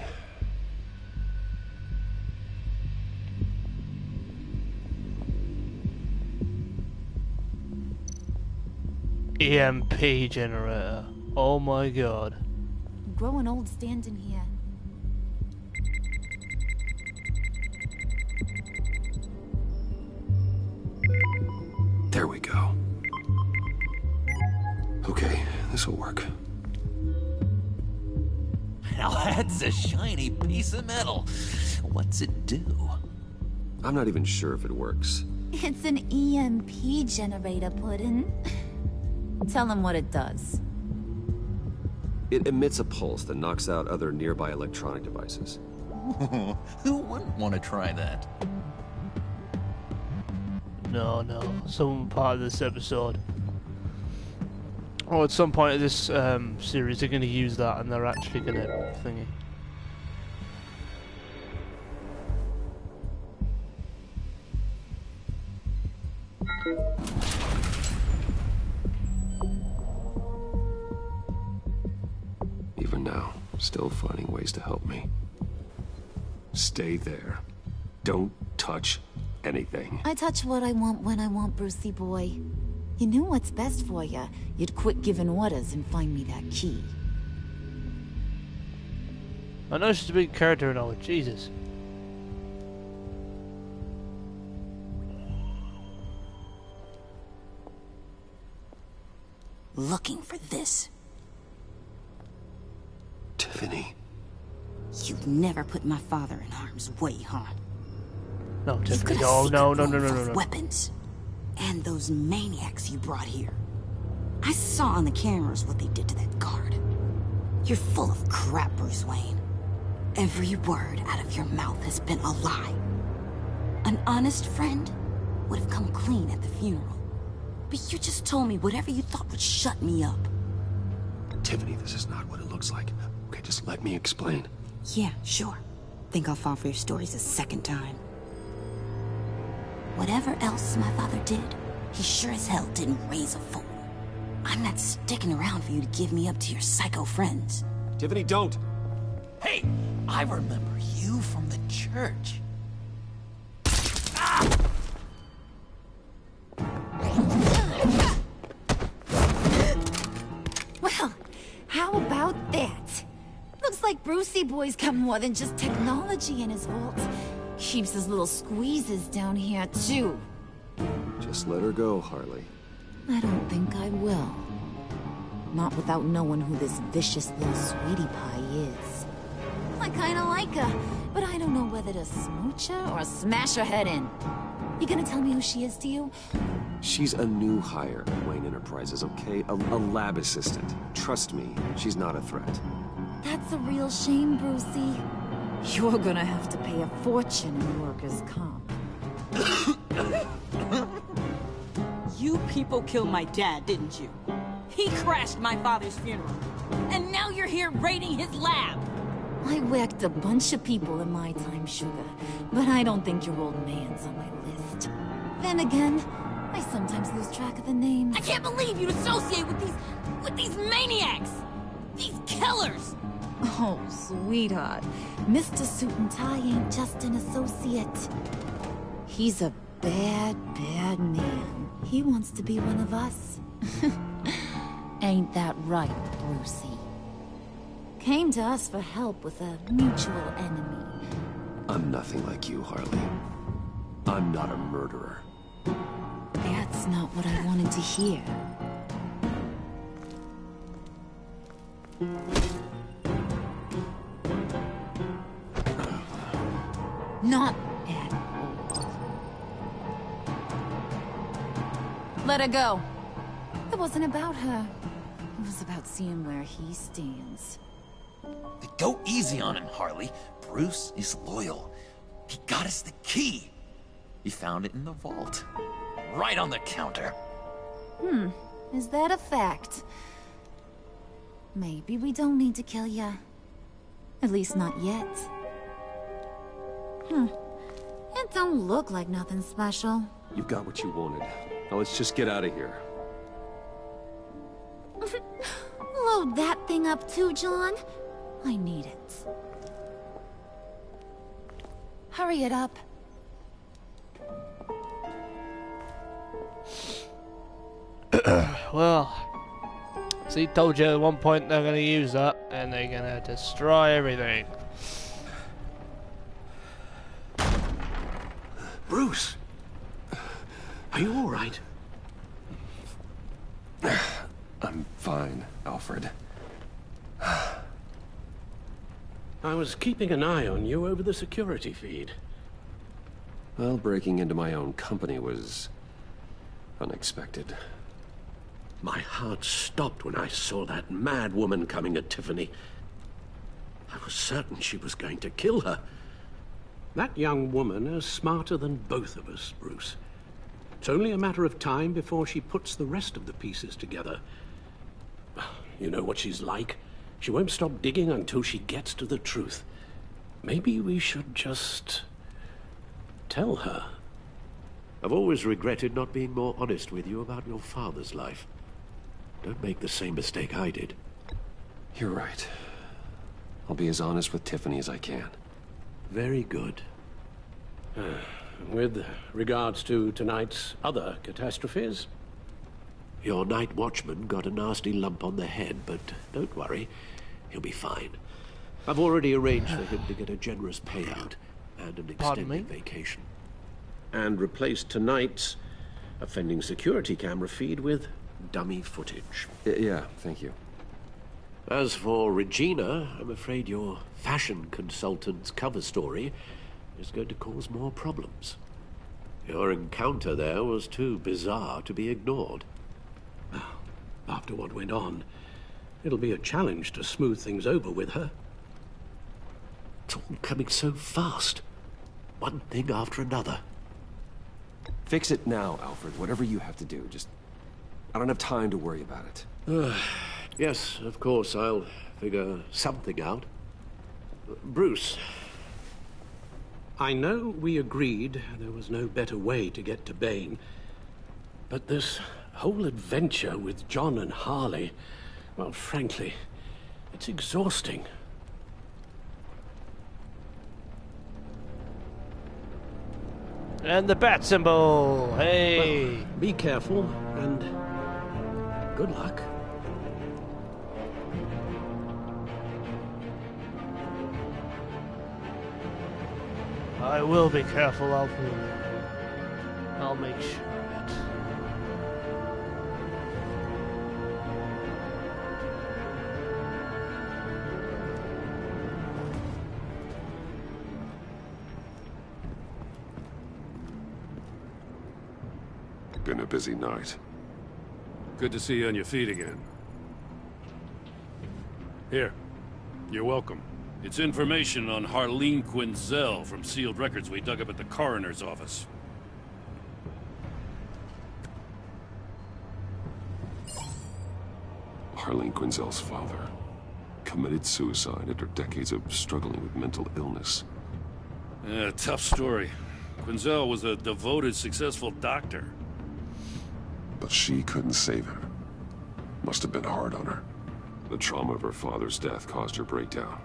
EMP generator. Oh my god. I'm growing old standing here. There we go. Okay, this'll work. Now that's a shiny piece of metal. What's it do? I'm not even sure if it works. It's an EMP generator, Puddin'. Tell him what it does. It emits a pulse that knocks out other nearby electronic devices. Who wouldn't want to try that? No, some part of this episode. Or at some point of this series, they're going to use that and they're actually going to thingy. Even now, still finding ways to help me. Stay there. Don't touch anything. I touch what I want when I want, Brucey boy. You knew what's best for you. You'd quit giving orders and find me that key. I know she's a big character now, Jesus. Looking for this. Tiffany. You've never put my father in harm's way, huh? No, Tiffany, no. Weapons. And those maniacs you brought here. I saw on the cameras what they did to that guard. You're full of crap, Bruce Wayne. Every word out of your mouth has been a lie. An honest friend would have come clean at the funeral. But you just told me whatever you thought would shut me up. Tiffany, this is not what it looks like. Okay, just let me explain. Yeah, sure. Think I'll fall for your stories a second time. Whatever else my father did, he sure as hell didn't raise a fool. I'm not sticking around for you to give me up to your psycho friends. Tiffany, don't! Hey, I remember you from the church. Well, how about that? Looks like Brucey Boy's got more than just technology in his vault. Keeps his little squeezes down here, too. Just let her go, Harley. I don't think I will. Not without knowing who this vicious little sweetie pie is. I kinda like her, but I don't know whether to smooch her or smash her head in. You gonna tell me who she is to you? She's a new hire at Wayne Enterprises, okay? A lab assistant. Trust me, she's not a threat. That's a real shame, Brucey. You're gonna have to pay a fortune in workers' comp. You people killed my dad, didn't you? He crashed my father's funeral. And now you're here raiding his lab! I whacked a bunch of people in my time, Sugar, but I don't think your old man's on my list. Then again, I sometimes lose track of the names. I can't believe you'd associate with these maniacs! These killers! Oh, sweetheart. Mr. Suit and Tie ain't just an associate. He's a bad, bad man. He wants to be one of us. Ain't that right, Brucey? Came to us for help with a mutual enemy. I'm nothing like you, Harley. I'm not a murderer. That's not what I wanted to hear. Not at all. Let her go. It wasn't about her. It was about seeing where he stands. Go easy on him, Harley. Bruce is loyal. He got us the key. He found it in the vault. Right on the counter. Is that a fact? Maybe we don't need to kill ya. At least not yet. It don't look like nothing special. You've got what you wanted. Now let's just get out of here. Load that thing up too, John. I need it. Hurry it up. Well, see, told you at one point they're gonna use that, and they're gonna destroy everything. Bruce! Are you all right? I'm fine, Alfred. I was keeping an eye on you over the security feed. Well, breaking into my own company was unexpected. My heart stopped when I saw that mad woman coming at Tiffany. I was certain she was going to kill her. That young woman is smarter than both of us, Bruce. It's only a matter of time before she puts the rest of the pieces together. You know what she's like. She won't stop digging until she gets to the truth. Maybe we should just tell her. I've always regretted not being more honest with you about your father's life. Don't make the same mistake I did. You're right. I'll be as honest with Tiffany as I can. Very good. With regards to tonight's other catastrophes? Your night watchman got a nasty lump on the head, but don't worry. He'll be fine. I've already arranged for him to get a generous payout and an extended vacation. And replaced tonight's offending security camera feed with dummy footage. Yeah, thank you. As for Regina, I'm afraid your fashion consultant's cover story is going to cause more problems. Your encounter there was too bizarre to be ignored. After what went on, it'll be a challenge to smooth things over with her. It's all coming so fast. One thing after another. Fix it now, Alfred. Whatever you have to do. Just... I don't have time to worry about it. Yes, of course, I'll figure something out. Bruce, I know we agreed there was no better way to get to Bane, but this whole adventure with John and Harley, well, frankly, it's exhausting. And the bat symbol. Hey. Well, be careful and good luck. I will be careful, I'll make sure of it. Been a busy night. Good to see you on your feet again. Here, you're welcome. It's information on Harleen Quinzel from sealed records we dug up at the coroner's office. Harleen Quinzel's father committed suicide after decades of struggling with mental illness. Yeah, tough story. Quinzel was a devoted, successful doctor. But she couldn't save him. Must have been hard on her. The trauma of her father's death caused her breakdown.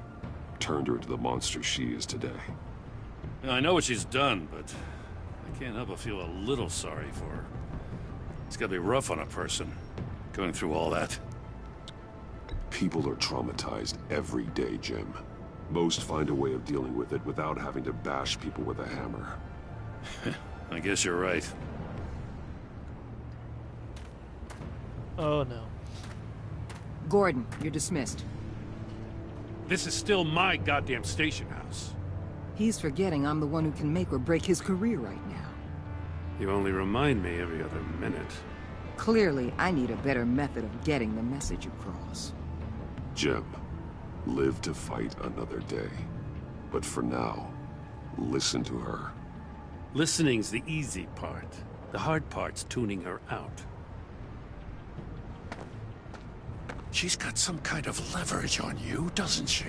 Turned her into the monster she is today. Yeah, I know what she's done, but I can't help but feel a little sorry for her. It's gotta be rough on a person, going through all that. People are traumatized every day, Jim. Most find a way of dealing with it without having to bash people with a hammer. I guess you're right. Oh no. Gordon, you're dismissed. This is still my goddamn station house. He's forgetting I'm the one who can make or break his career right now. You only remind me every other minute. Clearly, I need a better method of getting the message across. Jim, live to fight another day. But for now, listen to her. Listening's the easy part. The hard part's tuning her out. She's got some kind of leverage on you, doesn't she?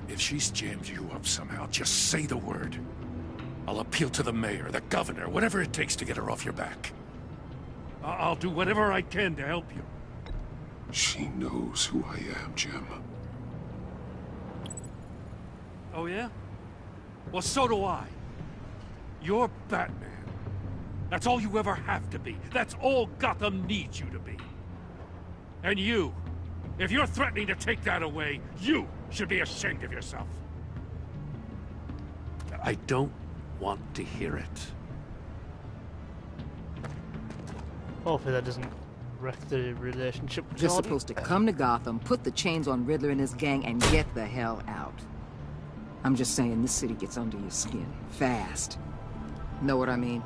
If she's jammed you up somehow, just say the word. I'll appeal to the mayor, the governor, whatever it takes to get her off your back. I'll do whatever I can to help you. She knows who I am, Jim. Oh, yeah? Well, so do I. You're Batman. That's all you ever have to be. That's all Gotham needs you to be. And you, if you're threatening to take that away, you should be ashamed of yourself. I don't want to hear it. Hopefully that doesn't wreck the relationship with You're Jordan. supposed to come to Gotham, put the chains on Riddler and his gang, and get the hell out. I'm just saying, this city gets under your skin. Fast. Know what I mean?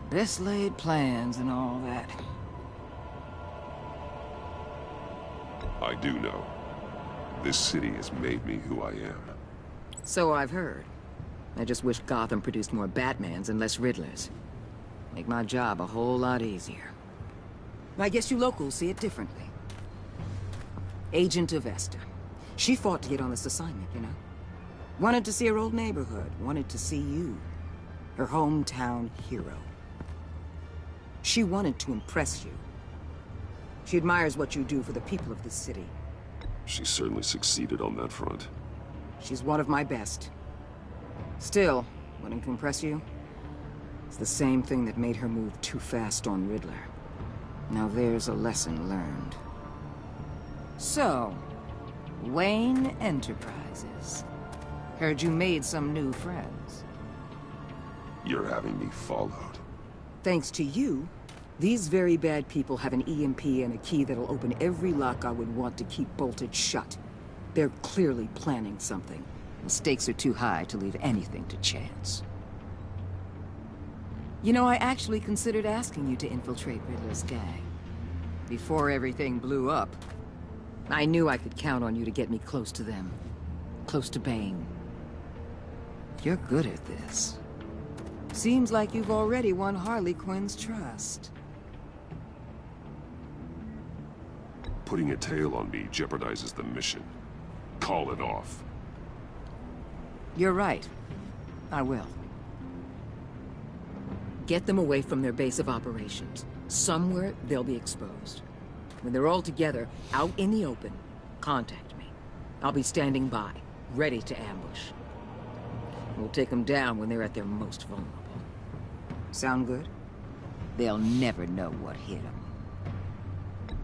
Best laid plans and all that. I do know. This city has made me who I am. So I've heard. I just wish Gotham produced more Batmans and less Riddlers. Make my job a whole lot easier. I guess you locals see it differently. Agent Avesta. She fought to get on this assignment, you know? Wanted to see her old neighborhood. Wanted to see you. Her hometown hero. She wanted to impress you. She admires what you do for the people of this city. She certainly succeeded on that front. She's one of my best. Still, wanting to impress you? It's the same thing that made her move too fast on Riddler. Now there's a lesson learned. So, Wayne Enterprises. Heard you made some new friends. You're having me followed. Thanks to you, these very bad people have an EMP and a key that'll open every lock I would want to keep bolted shut. They're clearly planning something. The stakes are too high to leave anything to chance. You know, I actually considered asking you to infiltrate Riddler's gang. Before everything blew up, I knew I could count on you to get me close to them. Close to Bane. You're good at this. Seems like you've already won Harley Quinn's trust. Putting a tail on me jeopardizes the mission. Call it off. You're right. I will. Get them away from their base of operations. Somewhere they'll be exposed. When they're all together, out in the open, contact me. I'll be standing by, ready to ambush. We'll take them down when they're at their most vulnerable. Sound good? They'll never know what hit them.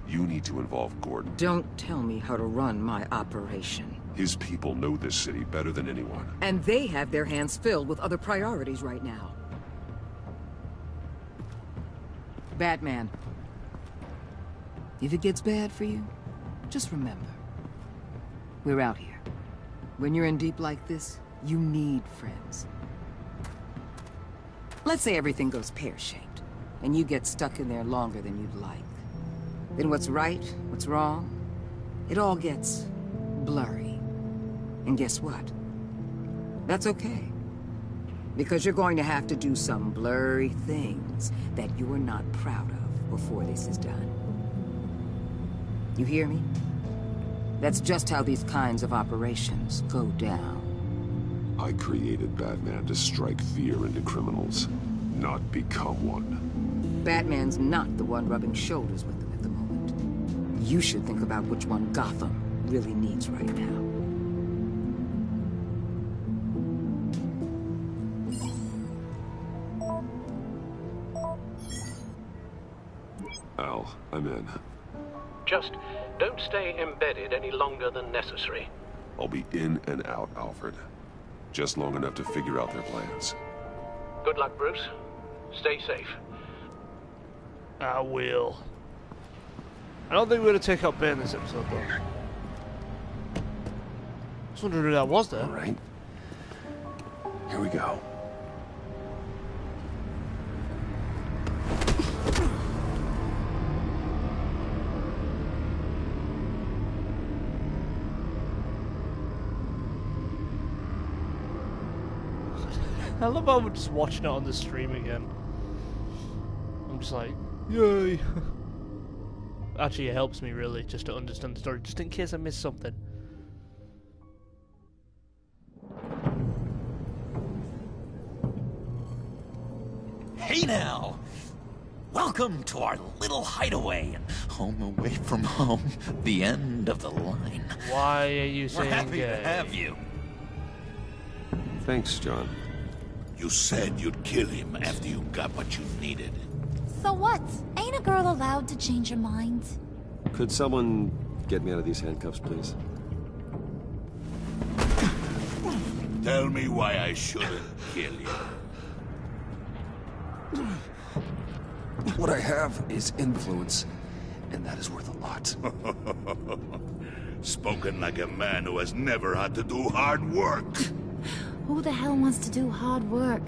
You need to involve Gordon. Don't tell me how to run my operation. His people know this city better than anyone. And they have their hands filled with other priorities right now. Batman. If it gets bad for you, just remember. We're out here. When you're in deep like this, you need friends. Let's say everything goes pear-shaped, and you get stuck in there longer than you'd like. Then what's right, what's wrong, it all gets blurry. And guess what? That's okay. Because you're going to have to do some blurry things that you're not proud of before this is done. You hear me? That's just how these kinds of operations go down. I created Batman to strike fear into criminals, not become one. Batman's not the one rubbing shoulders with them at the moment. You should think about which one Gotham really needs right now. Al, I'm in. Just don't stay embedded any longer than necessary. I'll be in and out, Alfred. Just long enough to figure out their plans. Good luck, Bruce. Stay safe. I will. I don't think we're going to take out Bane this episode, though. I was wondering who that was there. Alright. Here we go. I love how I'm just watching it on the stream again. I'm just like, yay. Actually, it helps me really just to understand the story, just in case I miss something. Hey now! Welcome to our little hideaway and home away from home, the end of the line. Why are you saying We're happy gay? to have you. Thanks, John. You said you'd kill him after you got what you needed. So what? Ain't a girl allowed to change her mind? Could someone get me out of these handcuffs, please? Tell me why I shouldn't kill you. What I have is influence, and that is worth a lot. Spoken like a man who has never had to do hard work. Who the hell wants to do hard work?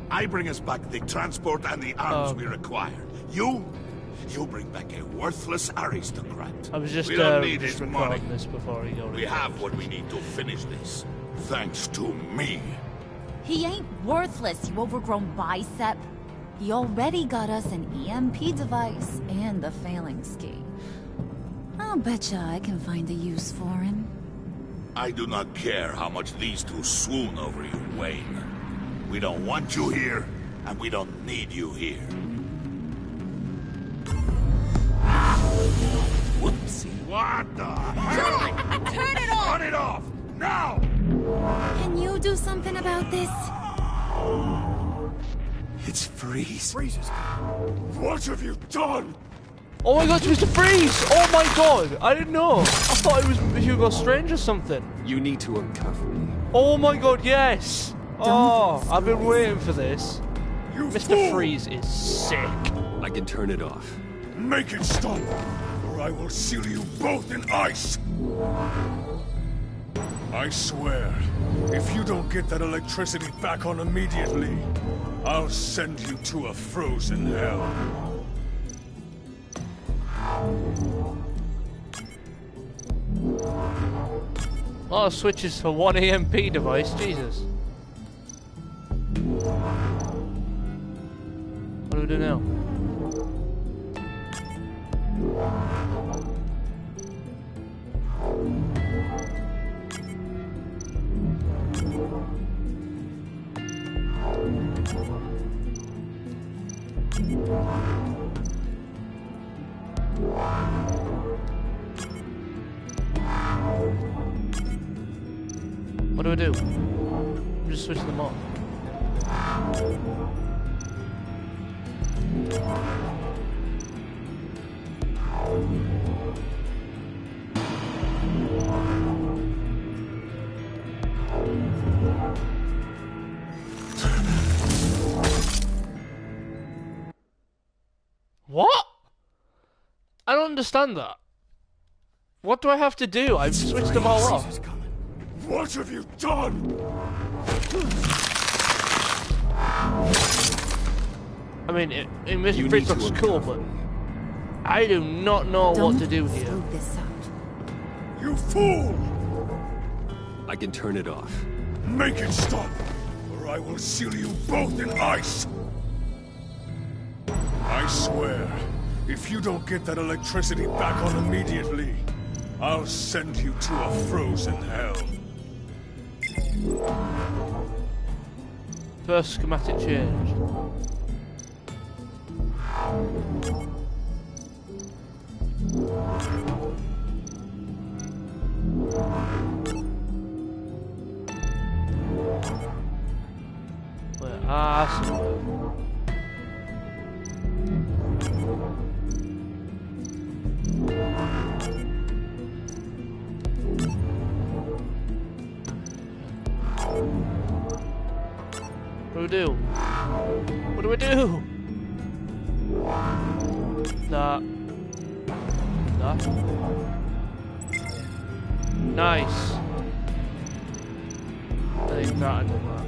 I bring us back the transport and the arms we require. You bring back a worthless aristocrat. I was just, we don't need his money. recording this before he got We have what we need to finish this. Thanks to me. He ain't worthless, you overgrown bicep. He already got us an EMP device and the phalanx key. I'll betcha I can find a use for him. I do not care how much these two swoon over you, Wayne. We don't want you here, and we don't need you here. Whoopsie. What the hell? Turn it off! Turn it off! Now! Can you do something about this? It's Freeze. Freezes. What have you done? Oh my god, it's Mr. Freeze! Oh my god, I didn't know. I thought it was Hugo Strange or something. You need to uncuff me. Oh my god, yes! Oh, I've been waiting for this. Mr. Freeze is sick. I can turn it off. Make it stop, or I will seal you both in ice. I swear, if you don't get that electricity back on immediately, I'll send you to a frozen hell. A lot of switches for one EMP device, Jesus. What do we do now? What do I do? I'm just switching them off. What? I don't understand that. What do I have to do? I've switched them all off. What have you done? I mean, Mr. Fritz looks cool, but I do not know what to do here. You fool! I can turn it off. Make it stop, or I will seal you both in ice! I swear, if you don't get that electricity back on immediately, I'll send you to a frozen hell. First schematic change. Where are some? What do we do? What do we do? That. Nice. I think that and that.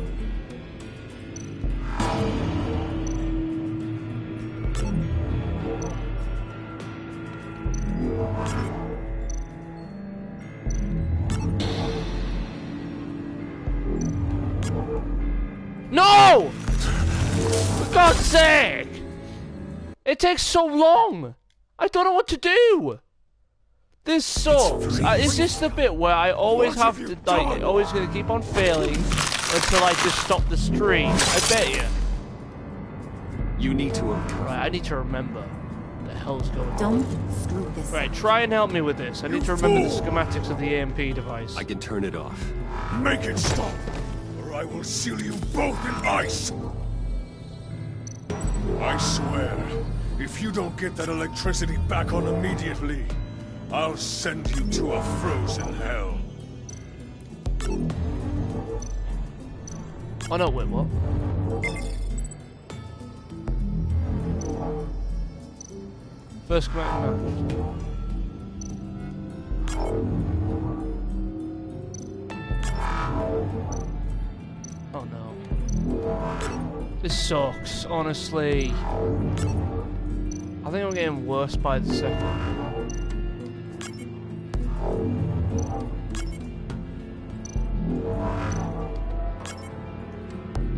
No! For God's sake! It takes so long! I don't know what to do! This sucks. Is this the bit where I always have to, like, always gonna keep on failing until I just stop the stream? I bet you. You need to... Right, I need to remember what the hell's going on. Don't screw this. Right, try and help me with this. I need to remember the schematics of the EMP device. I can turn it off. Make it stop, or I will seal you both in ice! I swear, if you don't get that electricity back on immediately, I'll send you to a frozen hell. Oh no, wait, what? First command match. Oh no. This sucks, honestly. I think I'm getting worse by the second.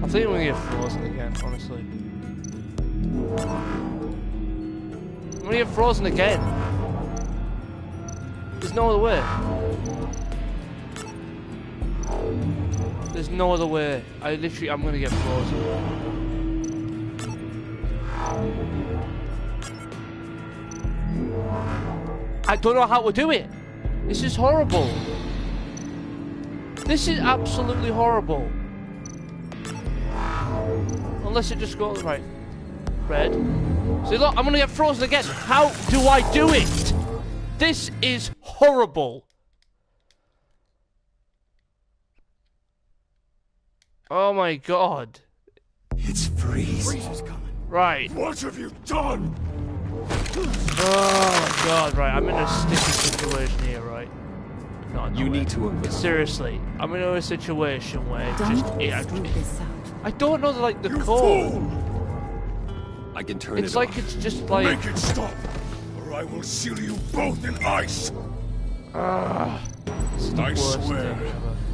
I think I'm gonna get frozen again, honestly. I'm gonna get frozen again. There's no other way. There's no other way. I'm gonna get frozen. I don't know how to do it. This is horrible. This is absolutely horrible. Unless it just goes right. Red. See, look, I'm gonna get frozen again. How do I do it? This is horrible. Oh my god. It's freezing. Right. What have you done? Oh my god, right. I'm in a sticky situation here, right? Not you need to seriously, I'm in a situation where this out. I don't know like the you code. Fool. I can turn it's it like off. It's just like Make it stop, or I will seal you both in ice. I swear,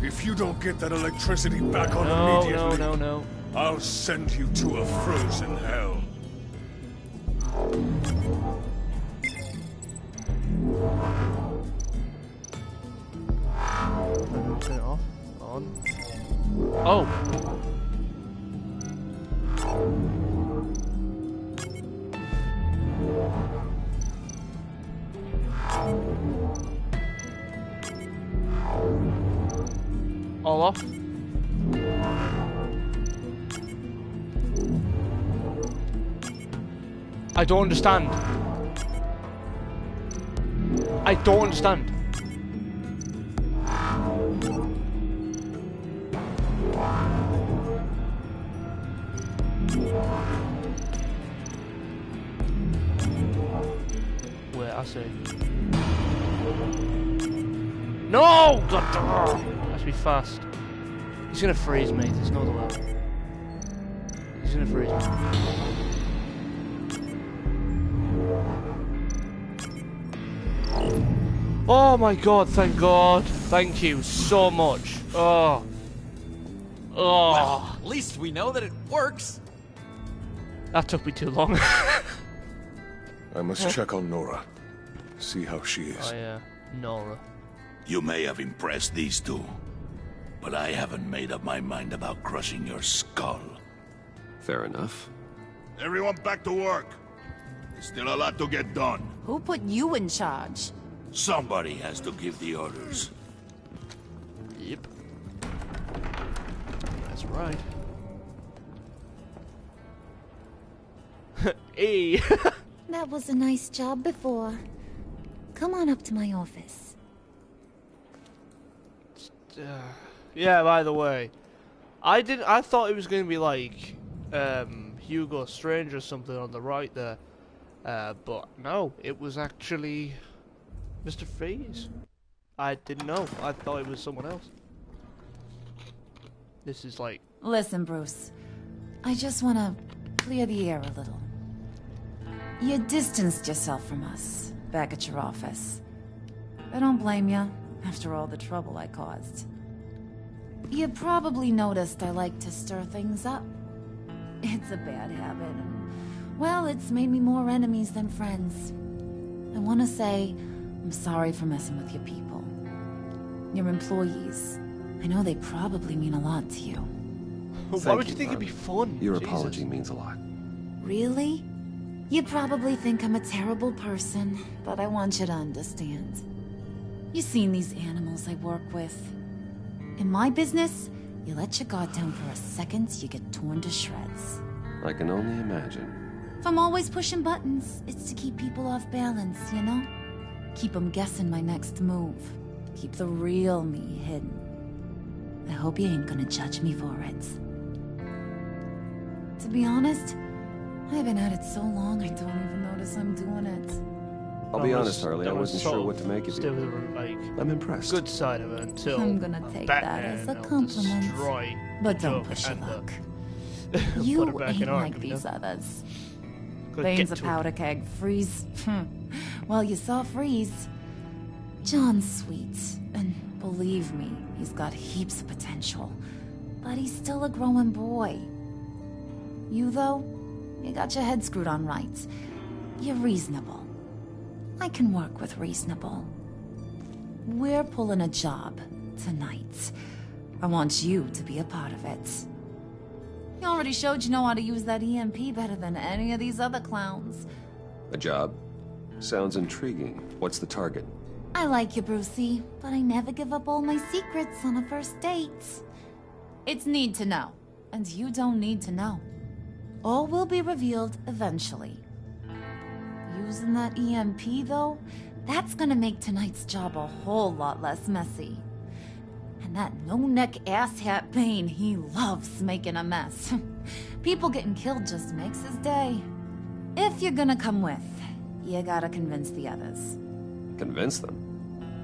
if you don't get that electricity back on immediately, no. I'll send you to a frozen hell. on. Oh. All off. I don't understand. I don't understand. Wait, I see. No! God, has to be fast. He's gonna freeze me. There's no other way. He's gonna freeze me. Oh my god, thank God. Thank you so much. Oh. Oh. Well, at least we know that it works. That took me too long. I must check on Nora. See how she is. Oh yeah, Nora. You may have impressed these two, but I haven't made up my mind about crushing your skull. Fair enough. Everyone back to work. There's still a lot to get done. Who put you in charge? Somebody has to give the orders. Yep. That's right. Hey. That was a nice job before. Come on up to my office. Yeah, by the way, I thought it was going to be like Hugo Strange or something on the right there. But no, it was actually Mr. Freeze. I didn't know. I thought it was someone else. This is like... Listen, Bruce. I just want to clear the air a little. You distanced yourself from us back at your office. I don't blame you, after all the trouble I caused. You probably noticed I like to stir things up. It's a bad habit, and, well, it's made me more enemies than friends. I want to say I'm sorry for messing with your people. Your employees. I know they probably mean a lot to you. Why would you think it'd be fun? Your Jesus. apology means a lot. Really? You probably think I'm a terrible person, but I want you to understand. You seen these animals I work with. In my business, you let your guard down for a second, you get torn to shreds. I can only imagine. If I'm always pushing buttons, it's to keep people off balance, you know? Keep them guessing my next move. Keep the real me hidden. I hope you ain't gonna judge me for it. To be honest, I've been at it so long I don't even notice I'm doing it. I'll be honest, Harley, I wasn't sure what to make of you. Like, I'm impressed. Good side of it until I'm gonna take that as a compliment. But don't push your luck. You ain't like these others. Bane's a powder keg. Freeze. Well, you saw Freeze. John's sweet, and believe me, he's got heaps of potential. But he's still a growing boy. You, though, you got your head screwed on right. You're reasonable. I can work with reasonable. We're pulling a job tonight. I want you to be a part of it. You already showed you know how to use that EMP better than any of these other clowns. A job? Sounds intriguing. What's the target? I like you, Brucey, but I never give up all my secrets on a first date. It's need to know, and you don't need to know. All will be revealed eventually. Using that EMP, though, that's gonna make tonight's job a whole lot less messy. And that no-neck asshat Bane, he loves making a mess. People getting killed just makes his day. If you're gonna come with, you gotta convince the others. Convince them?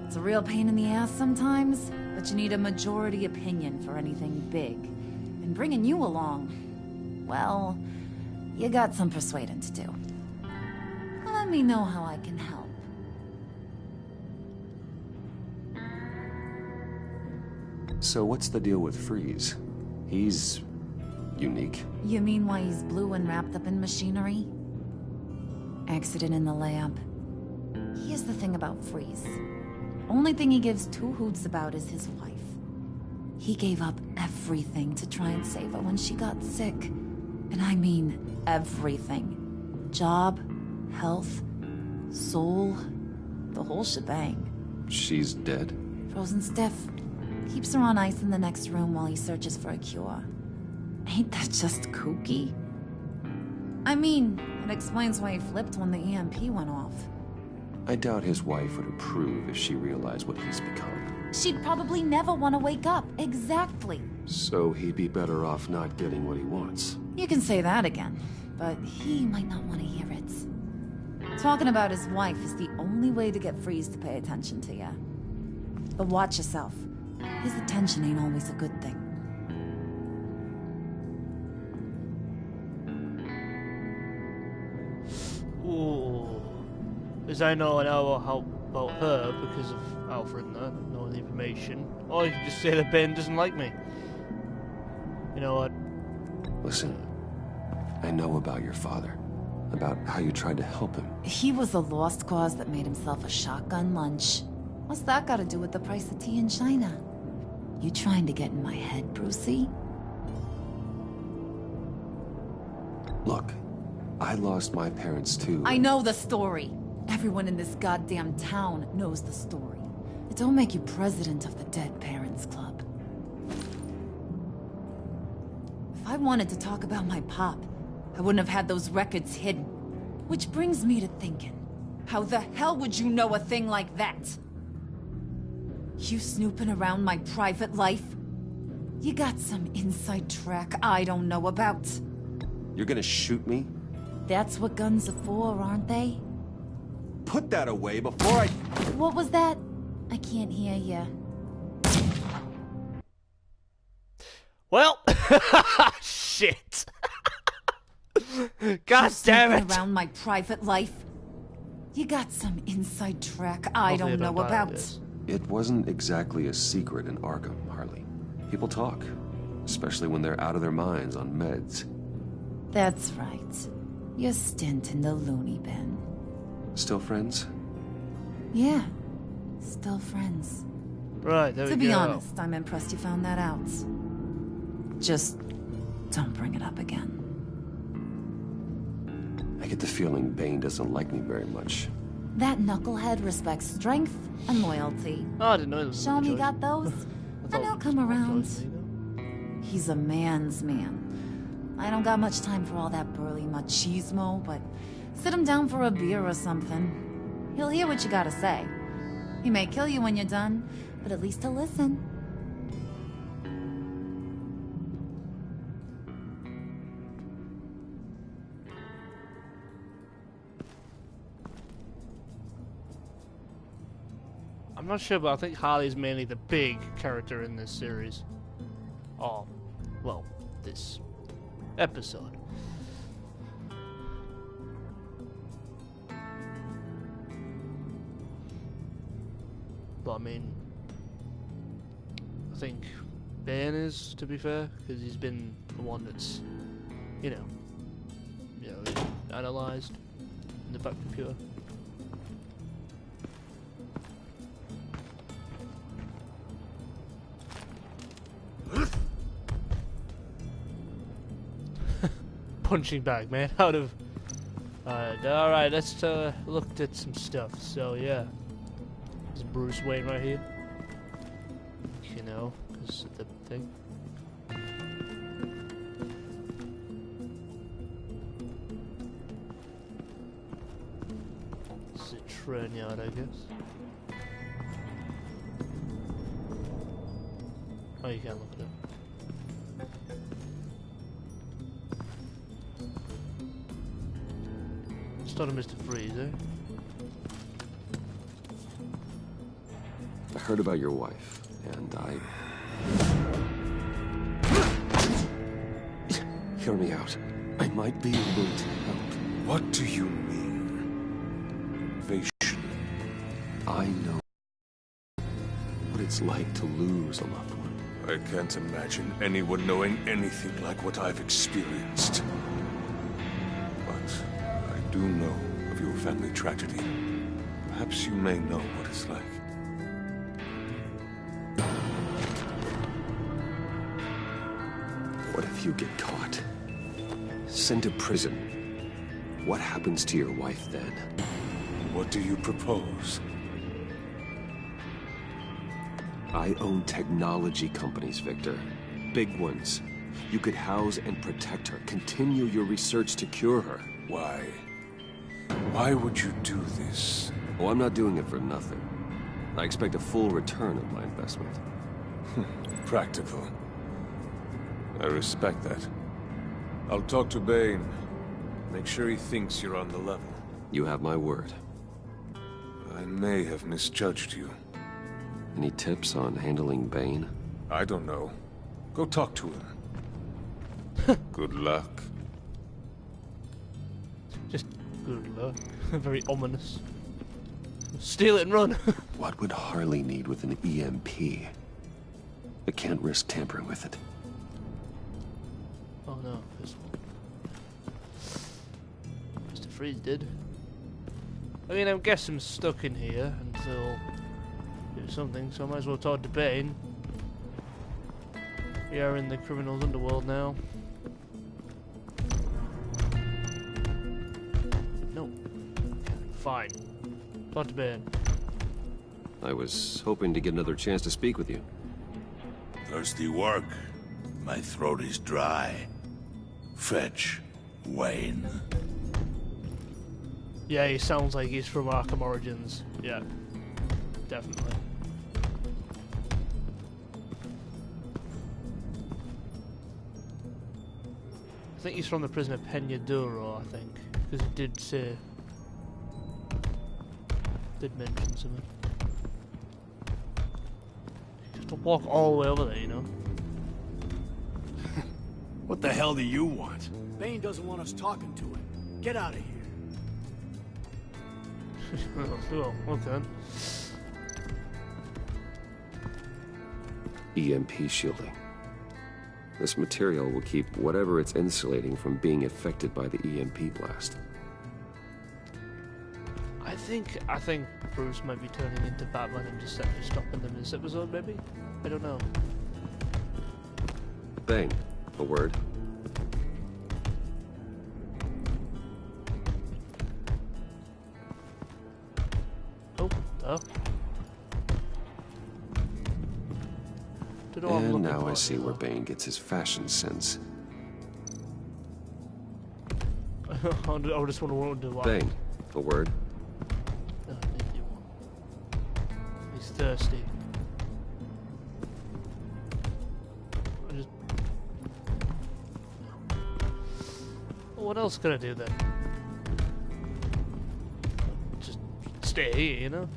It's a real pain in the ass sometimes, but you need a majority opinion for anything big. And bringing you along, well, you got some persuading to do. Let me know how I can help. So what's the deal with Freeze? He's... unique. You mean why he's blue and wrapped up in machinery? Accident in the lab. Here's the thing about Freeze. Only thing he gives two hoots about is his wife. He gave up everything to try and save her when she got sick. And I mean everything. Job, health, soul, the whole shebang. She's dead? Frozen stiff. Keeps her on ice in the next room while he searches for a cure. Ain't that just kooky? I mean, it explains why he flipped when the EMP went off. I doubt his wife would approve if she realized what he's become. She'd probably never want to wake up. Exactly. So he'd be better off not getting what he wants. You can say that again, but he might not want to hear it. Talking about his wife is the only way to get Freeze to pay attention to you. But watch yourself. His attention ain't always a good thing. Ooh. As I know now about her because of Alfred and that, knowing the information. Or you can just say that Ben doesn't like me. You know what? Listen, I know about your father. About how you tried to help him. He was a lost cause that made himself a shotgun lunch. What's that got to do with the price of tea in China? You trying to get in my head, Brucey? Look, I lost my parents too. I know the story. Everyone in this goddamn town knows the story. It don't make you president of the Dead Parents Club. If I wanted to talk about my pop, I wouldn't have had those records hidden. Which brings me to thinking, how the hell would you know a thing like that? You snooping around my private life? You got some inside track I don't know about. You're gonna shoot me? That's what guns are for, aren't they? Put that away before I... What was that? I can't hear ya. Well, shit. God damn it. Around my private life? You got some inside track I don't know about. It wasn't exactly a secret in Arkham, Harley. People talk, especially when they're out of their minds on meds. That's right. Your stint in the loony bin. Still friends? Yeah, still friends. Right, there we go. To be honest, I'm impressed you found that out. Just don't bring it up again. I get the feeling Bane doesn't like me very much. That knucklehead respects strength and loyalty. Oh, I didn't know this. Show me got those, and he'll come around. He's a man's man. I don't got much time for all that burly machismo, but sit him down for a beer or something. He'll hear what you gotta say. He may kill you when you're done, but at least he'll listen. I'm not sure, but I think Harley's mainly the big character in this series. Oh, well, this episode. But I mean, I think Ben is, to be fair, because he's been the one that's, you know, analysed in the back computer. Punching bag, man, out of... Alright, let's look at some stuff. So, yeah. There's Bruce Wayne right here. You know, because of the thing. This is a train yard, I guess. Oh, you can't look at it. Start of Mr. Freeze, eh? I heard about your wife, and Hear me out. I might be able to help. What do you mean? Invasion? I know what it's like to lose a loved one. I can't imagine anyone knowing anything like what I've experienced. But I do know of your family tragedy. Perhaps you may know what it's like. What if you get caught? Sent to prison. What happens to your wife then? What do you propose? I own technology companies, Victor. Big ones. You could house and protect her. Continue your research to cure her. Why? Why would you do this? Oh, I'm not doing it for nothing. I expect a full return of my investment. Practical. I respect that. I'll talk to Bane. Make sure he thinks you're on the level. You have my word. I may have misjudged you. Any tips on handling Bane? I don't know. Go talk to him. Good luck. Just good luck. Very ominous. Steal it and run. What would Harley need with an EMP? I can't risk tampering with it. Oh no, this one. Mr. Freeze did. I mean, I guess I'm stuck in here until do something, so I might as well talk to Bane. We are in the criminal's underworld now. No. Fine. Talk to Bane. I was hoping to get another chance to speak with you. Thirsty work. My throat is dry. Fetch, Wayne. Yeah, he sounds like he's from Arkham Origins. Yeah, definitely. I think he's from the prison of Peñaduro, I think, because he did say, did mention something. Just to walk all the way over there, you know. What the hell do you want? Bane doesn't want us talking to him. Get out of here. Oh, okay. EMP shielding. This material will keep whatever it's insulating from being affected by the EMP blast. I think Bruce might be turning into Batman and just stopping them in this episode, maybe? I don't know. Bane, a word. Oh, duh. And now I see where Bane gets his fashion sense. I just want to wonder why. Bane, a word. No, he's thirsty. Well, what else can I do then? Just stay here, you know?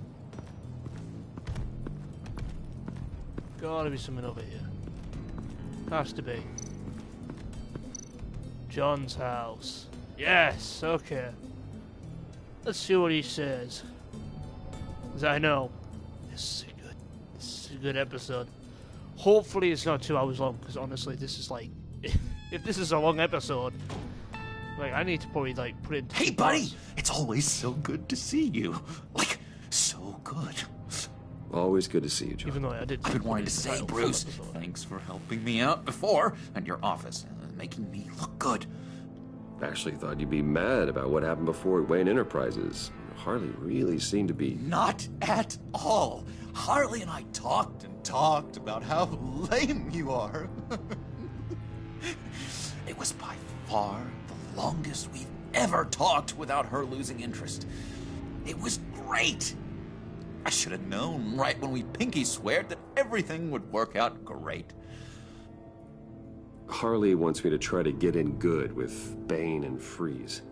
Gotta be something over here. Has to be. John's house. Yes, okay. Let's see what he says. As I know, this is a good episode. Hopefully it's not 2 hours long, because honestly, this is like, if this is a long episode, like I need to probably like put it into. Hey, buddy! It's always so good to see you. Like, so good. Always good to see you, John. Even though I did. I've been wanting to say, Bruce, thanks for helping me out before at your office, making me look good. Actually thought you'd be mad about what happened before at Wayne Enterprises. Harley really seemed to be... Not at all. Harley and I talked and talked about how lame you are. It was by far the longest we've ever talked without her losing interest. It was great. I should have known right when we pinky sweared that everything would work out great. Harley wants me to try to get in good with Bane and Freeze.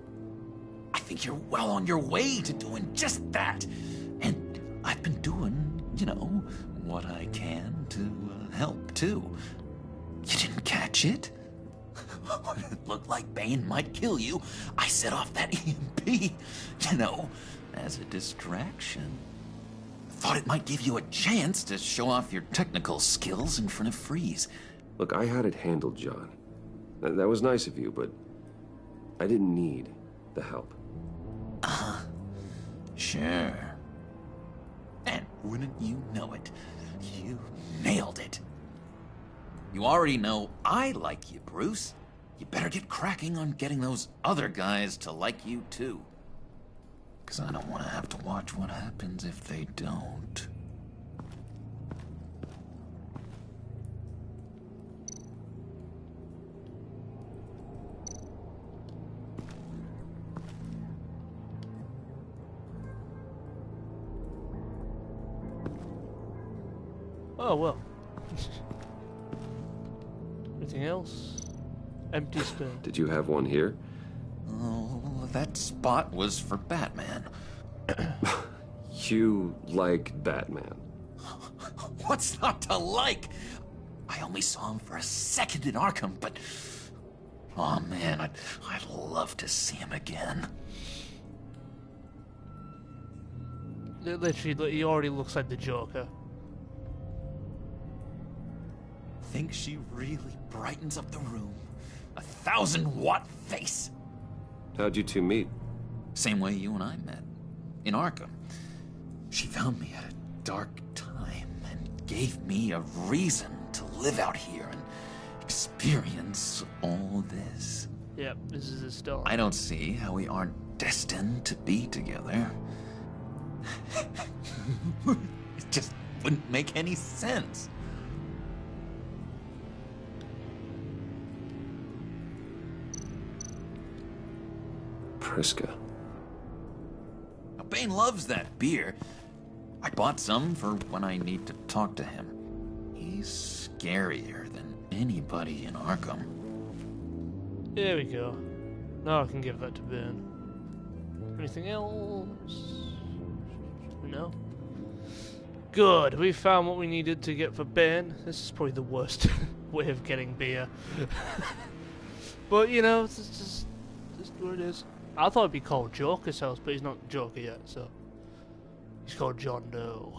I think you're well on your way to doing just that. And I've been doing, you know, what I can to help, too. You didn't catch it? When it looked like Bane might kill you, I set off that EMP, you know, as a distraction. Thought it might give you a chance to show off your technical skills in front of Freeze. Look, I had it handled, John. That was nice of you, but I didn't need the help. Sure. And wouldn't you know it, you nailed it. You already know I like you, Bruce. You better get cracking on getting those other guys to like you, too. Because I don't want to have to watch what happens if they don't. Oh, well. Anything else? Empty spoon. Did you have one here? Oh, that spot was for Batman. You like Batman? What's not to like? I only saw him for a second in Arkham, but... Oh man, I'd love to see him again. Literally, he already looks like the Joker. Think she really brightens up the room? 1,000-watt face. How'd you two meet? Same way you and I met. In Arkham. She found me at a dark time and gave me a reason to live out here and experience all this. Yep, this is his story. I don't see how we aren't destined to be together. It just wouldn't make any sense. Priska. Now, Bane loves that beer. I bought some for when I need to talk to him. He's scarier than anybody in Arkham. There we go. Now I can give that to Ben. Anything else? No? Good. We found what we needed to get for Ben. This is probably the worst way of getting beer. But, you know, it's just what it is. I thought it'd be called Joker's house, but he's not Joker yet, so... He's called John Doe.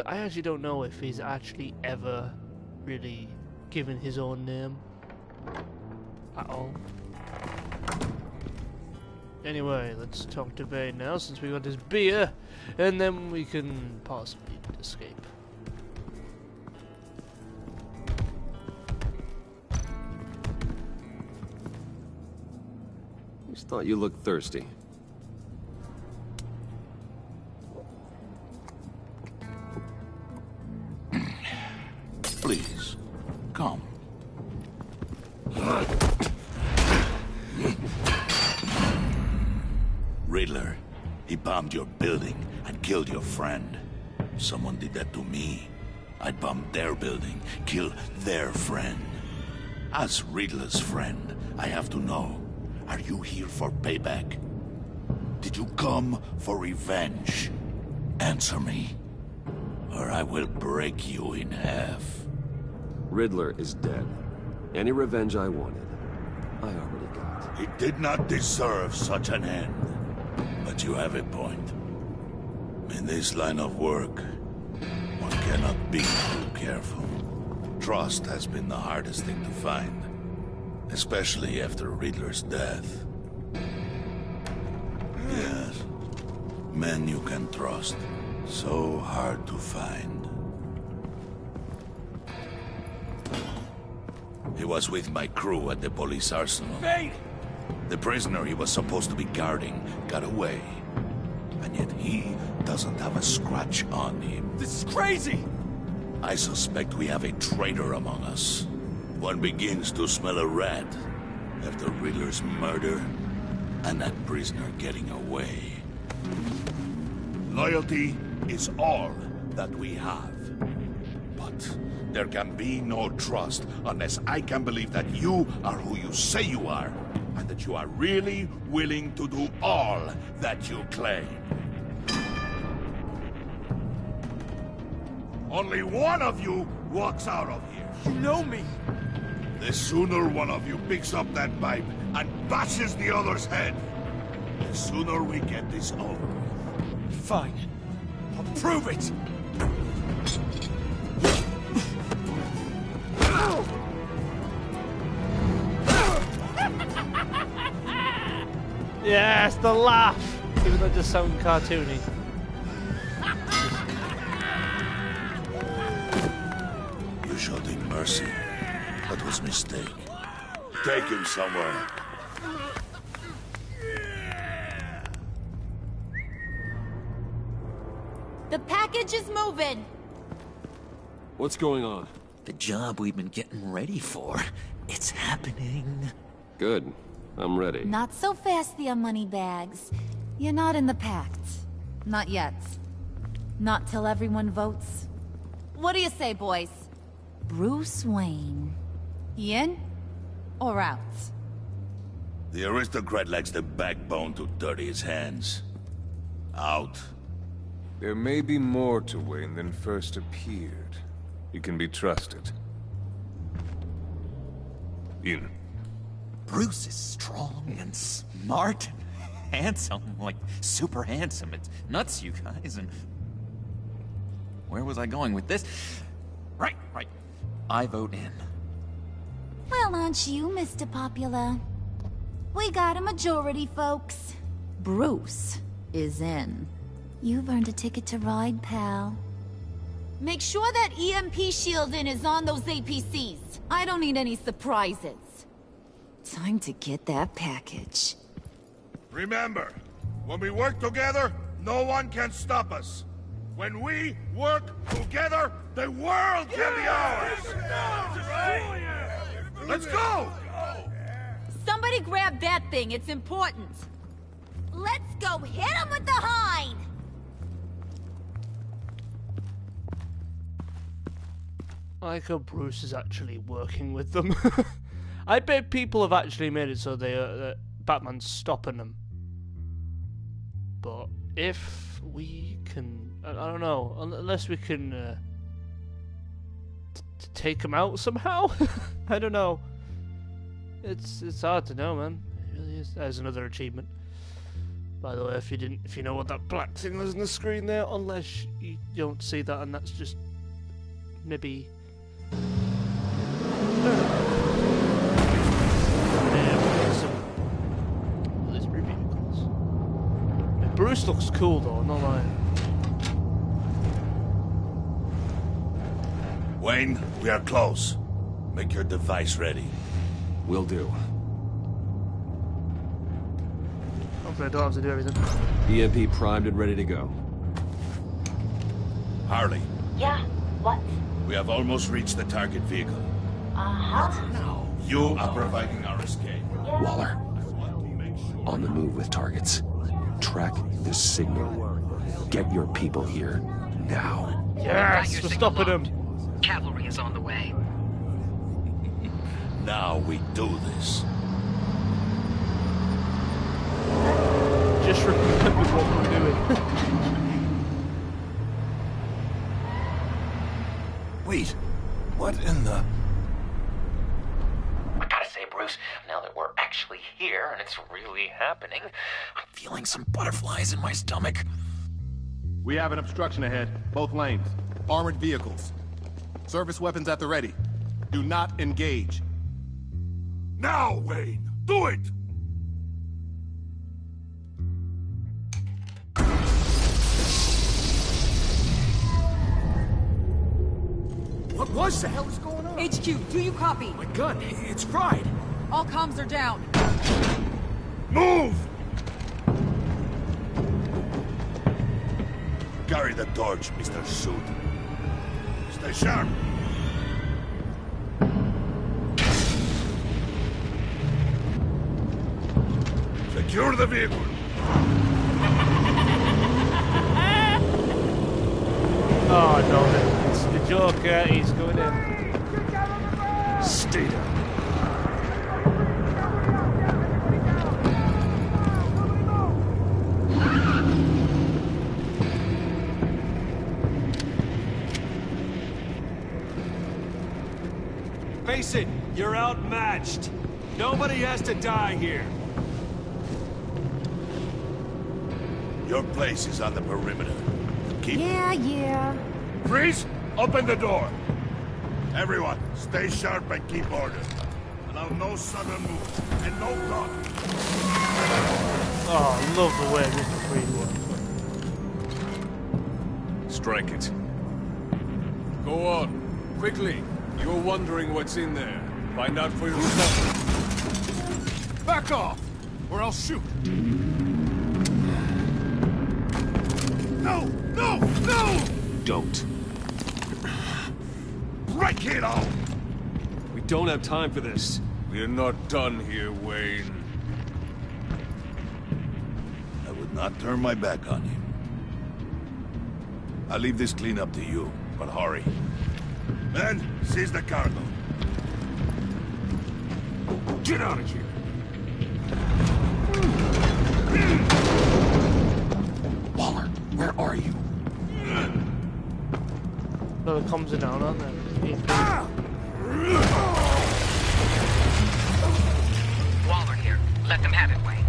I actually don't know if he's actually ever really given his own name at all. Anyway, let's talk to Bane now, since we got his beer, and then we can possibly escape. Just thought you looked thirsty. Please, come. Riddler, he bombed your building and killed your friend. Someone did that to me. I'd bomb their building, kill their friend. As Riddler's friend, I have to know. Are you here for payback? Did you come for revenge? Answer me, or I will break you in half. Riddler is dead. Any revenge I wanted, I already got. He did not deserve such an end. But you have a point. In this line of work, one cannot be too careful. Trust has been the hardest thing to find. Especially after Riddler's death. Yes. Men you can trust. So hard to find. He was with my crew at the police arsenal. Bane! The prisoner he was supposed to be guarding got away. And yet he doesn't have a scratch on him. This is crazy! I suspect we have a traitor among us. One begins to smell a rat after Riddler's murder and that prisoner getting away. Loyalty is all that we have. But there can be no trust unless I can believe that you are who you say you are, and that you are really willing to do all that you claim. Only one of you walks out of here. You know me! The sooner one of you picks up that pipe and bashes the other's head, the sooner we get this over with. Fine. I'll prove it! Yes, the laugh! Even though it just sounds cartoony. mercy. That was a mistake. Take him somewhere. The package is moving! What's going on? The job we've been getting ready for. It's happening. Good. I'm ready. Not so fast, the Moneybags. You're not in the Pact. Not yet. Not till everyone votes. What do you say, boys? Bruce Wayne. He in? Or out? The aristocrat lacks the backbone to dirty his hands. Out. There may be more to Wayne than first appeared. He can be trusted. In. Bruce is strong and smart and handsome, like super handsome. It's nuts, you guys, and... Where was I going with this? Right. I vote in. Well, aren't you, Mr. Popular? We got a majority, folks. Bruce is in. You've earned a ticket to ride, pal. Make sure that EMP shielding is on those APCs. I don't need any surprises. Time to get that package. Remember, when we work together, no one can stop us. When we work together, the world can be ours! Let's go! Somebody grab that thing, it's important. Let's go hit him with the hind! I like how Bruce is actually working with them. I bet people have actually made it so they Batman's stopping them. But if we can, I don't know, unless we can take him out somehow. I don't know. It's hard to know, man. It really is. There's another achievement. By the way, if you know what that black thing was on the screen there, unless you don't see that, and that's just maybe. Bruce looks cool though, not lying. Wayne, we are close. Make your device ready. Will do. Hopefully I don't have to do everything. EMP primed and ready to go. Harley. Yeah? What? We have almost reached the target vehicle. Uh-huh. No. You are providing our escape. Yeah. Waller. On the move with targets. Track the signal. Get your people here now. Yes, we're stopping them. Cavalry is on the way. Now we do this. Just remember what we're doing. Wait, what in the... I gotta say, Bruce, now that we're actually here and it's really happening, I'm feeling some butterflies in my stomach. We have an obstruction ahead, both lanes. Armored vehicles. Service weapons at the ready. Do not engage. Now, Wayne! Do it! What was that? What was going on? HQ, do you copy? My gun, it's fried. All comms are down. Move! Carry the torch, Mr. Suit. Stay sharp. Secure the vehicle. Oh no, it's the Joker, he's going in. Stay down. Face it, you're outmatched. Nobody has to die here. Your place is on the perimeter. Keep... Yeah. Freeze! Open the door! Everyone, stay sharp and keep order. Allow no sudden moves, and no talk. Oh, I love the way Mr. Freeze works. Strike it. Go on. Quickly. You're wondering what's in there. Find out for yourself. Back off, or I'll shoot. No! No! No! Don't. Break it all! We don't have time for this. We're not done here, Wayne. I would not turn my back on him. I'll leave this clean up to you, but hurry. Men, seize the cargo. Get out of here! Waller, where are you? No, the comms are down, aren't they? Waller here. Let them have it, Wayne.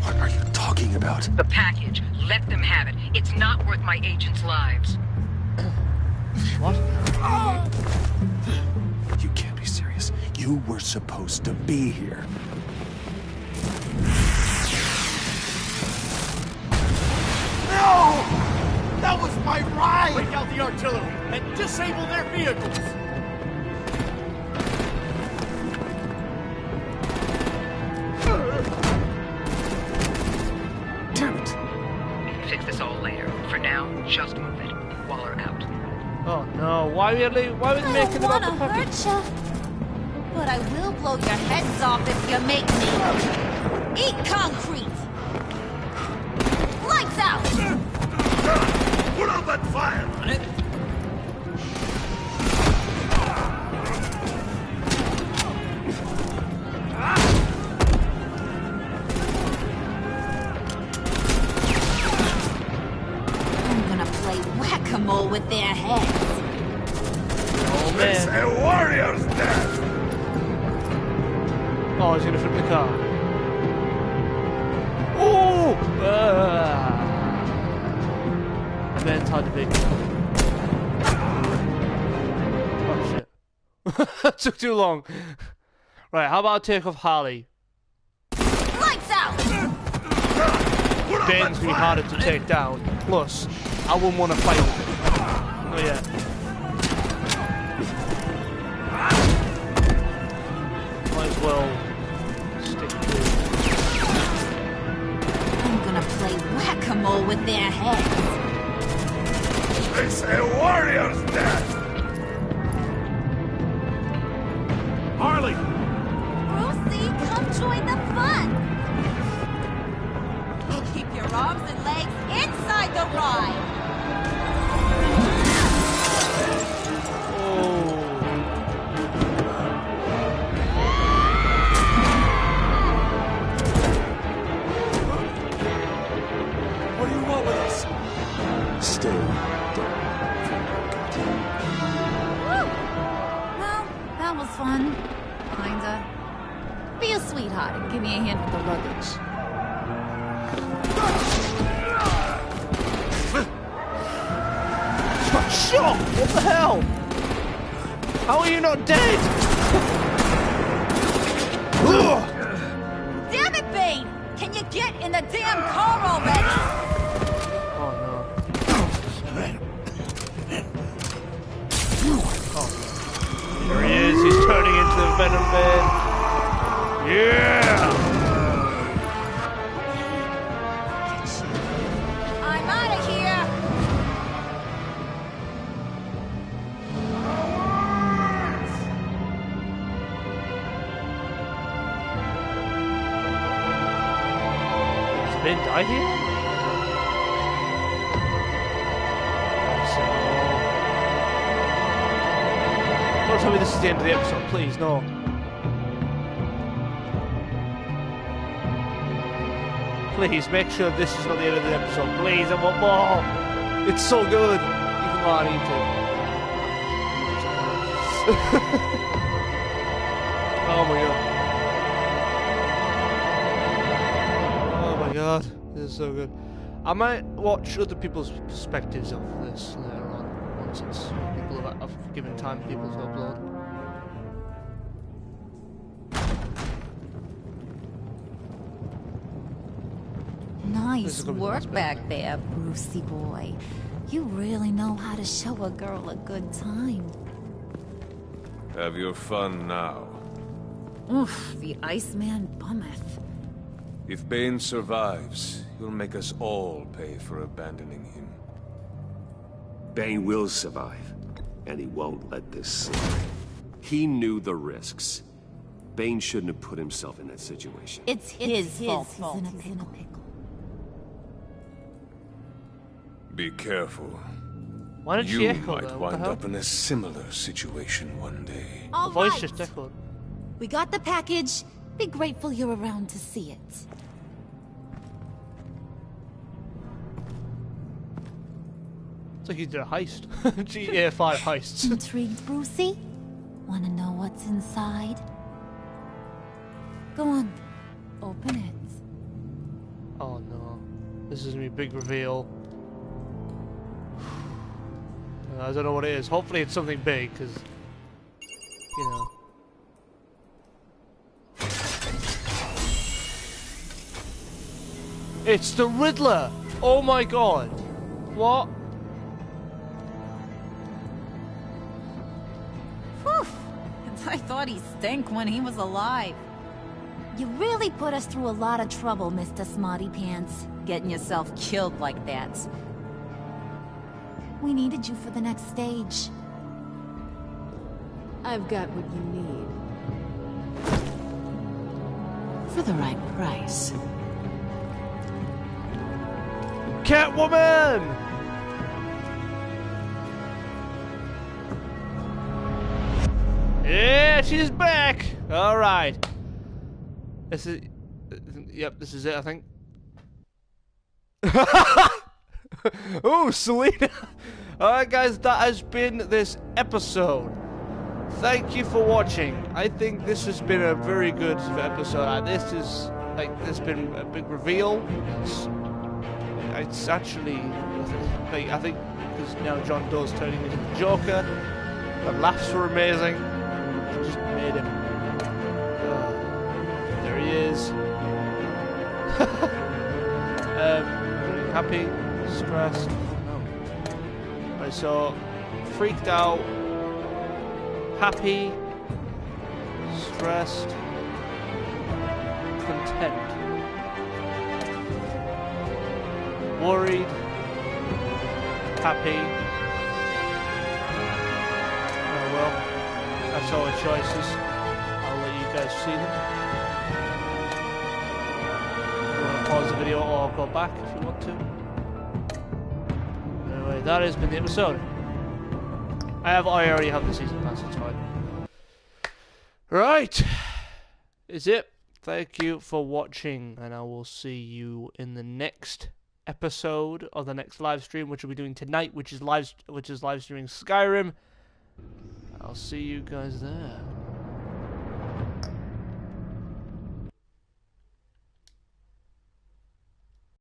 What are you talking about? The package. Let them have it. It's not worth my agents' lives. What? You can't be serious. You were supposed to be here. No! That was my ride! Break out the artillery and disable their vehicles! Damn it! Fix this all later. For now, just move it. Waller out. Oh no, why are they making it about the package? Ya, but I will blow your heads off if you make me. Eat concrete! Lights out! Put out that fire! I'm gonna play whack-a-mole with their heads. Oh It's man. a warrior's death! Oh, he's gonna flip the car. Oh! And then it's hard to beat. Oh shit. Took too long. Right, how about I take off Harley? Lights out! Bane's gonna be harder to take down. Plus, I wouldn't want to fight with him. Oh yeah. Might as well stick to. I'm gonna play whack-a-mole with their heads. It's a warrior's death! Harley! Brucey, come join the fun! Keep your arms and legs inside the ride! What do you want with us? Stay down. Woo! Well, that was fun. Kinda. Be a sweetheart and give me a hand with the luggage. Shot! What the hell? How are you not dead? Damn it, Bane! Can you get in the damn car already? Oh no. Oh. Here he is, he's turning into the Venom Man. Yeah! I'm out of here! Has Ben died here? Don't tell me this is the end of the episode, please, no. Please, make sure this is not the end of the episode. Please, I want more. It's so good. Even though I need to. Oh my god. Oh my god. This is so good. I might watch other people's perspectives of this later on, once it's people have given time people to upload. Nice work back there, Brucey boy. You really know how to show a girl a good time. Have your fun now. Oof, the Iceman bummeth. If Bane survives, he'll make us all pay for abandoning him. Bane will survive, and he won't let this slide. He knew the risks. Bane shouldn't have put himself in that situation. It's his fault. He's in a pickle. Be careful. Why did she You echo might though? wind up in a similar situation one day. All the voice right. just echoed. We got the package. Be grateful you're around to see it. It's like he did a heist. GTA 5 heists. Intrigued, Brucey? Wanna know what's inside? Go on. Open it. Oh no. This is gonna be a big reveal. I don't know what it is. Hopefully it's something big, because, you know. It's the Riddler! Oh my god! What? Whew. I thought he stank when he was alive. You really put us through a lot of trouble, Mr. Smarty Pants. Getting yourself killed like that. We needed you for the next stage. I've got what you need. For the right price. Catwoman! Yeah, she's back! Alright. This is... Yep, this is it, I think. Oh, Selena! Alright guys, that has been this episode. Thank you for watching. I think this has been a very good episode. This is, like, there's been a big reveal. It's actually, like, I think, because now John Doe's turning into the Joker. The laughs were amazing. She just made him. There he is. Happy, stressed. Oh no. Right, so freaked out, happy, stressed, content, worried, happy. Oh well, that's all the choices. I'll let you guys see them. Pause the video or go back if you want to. Anyway, that has been the episode. I already have the season pass, it's fine. Right. Is it. Thank you for watching, and I will see you in the next episode of the next live stream, which we'll be doing tonight, which is live streaming Skyrim. I'll see you guys there.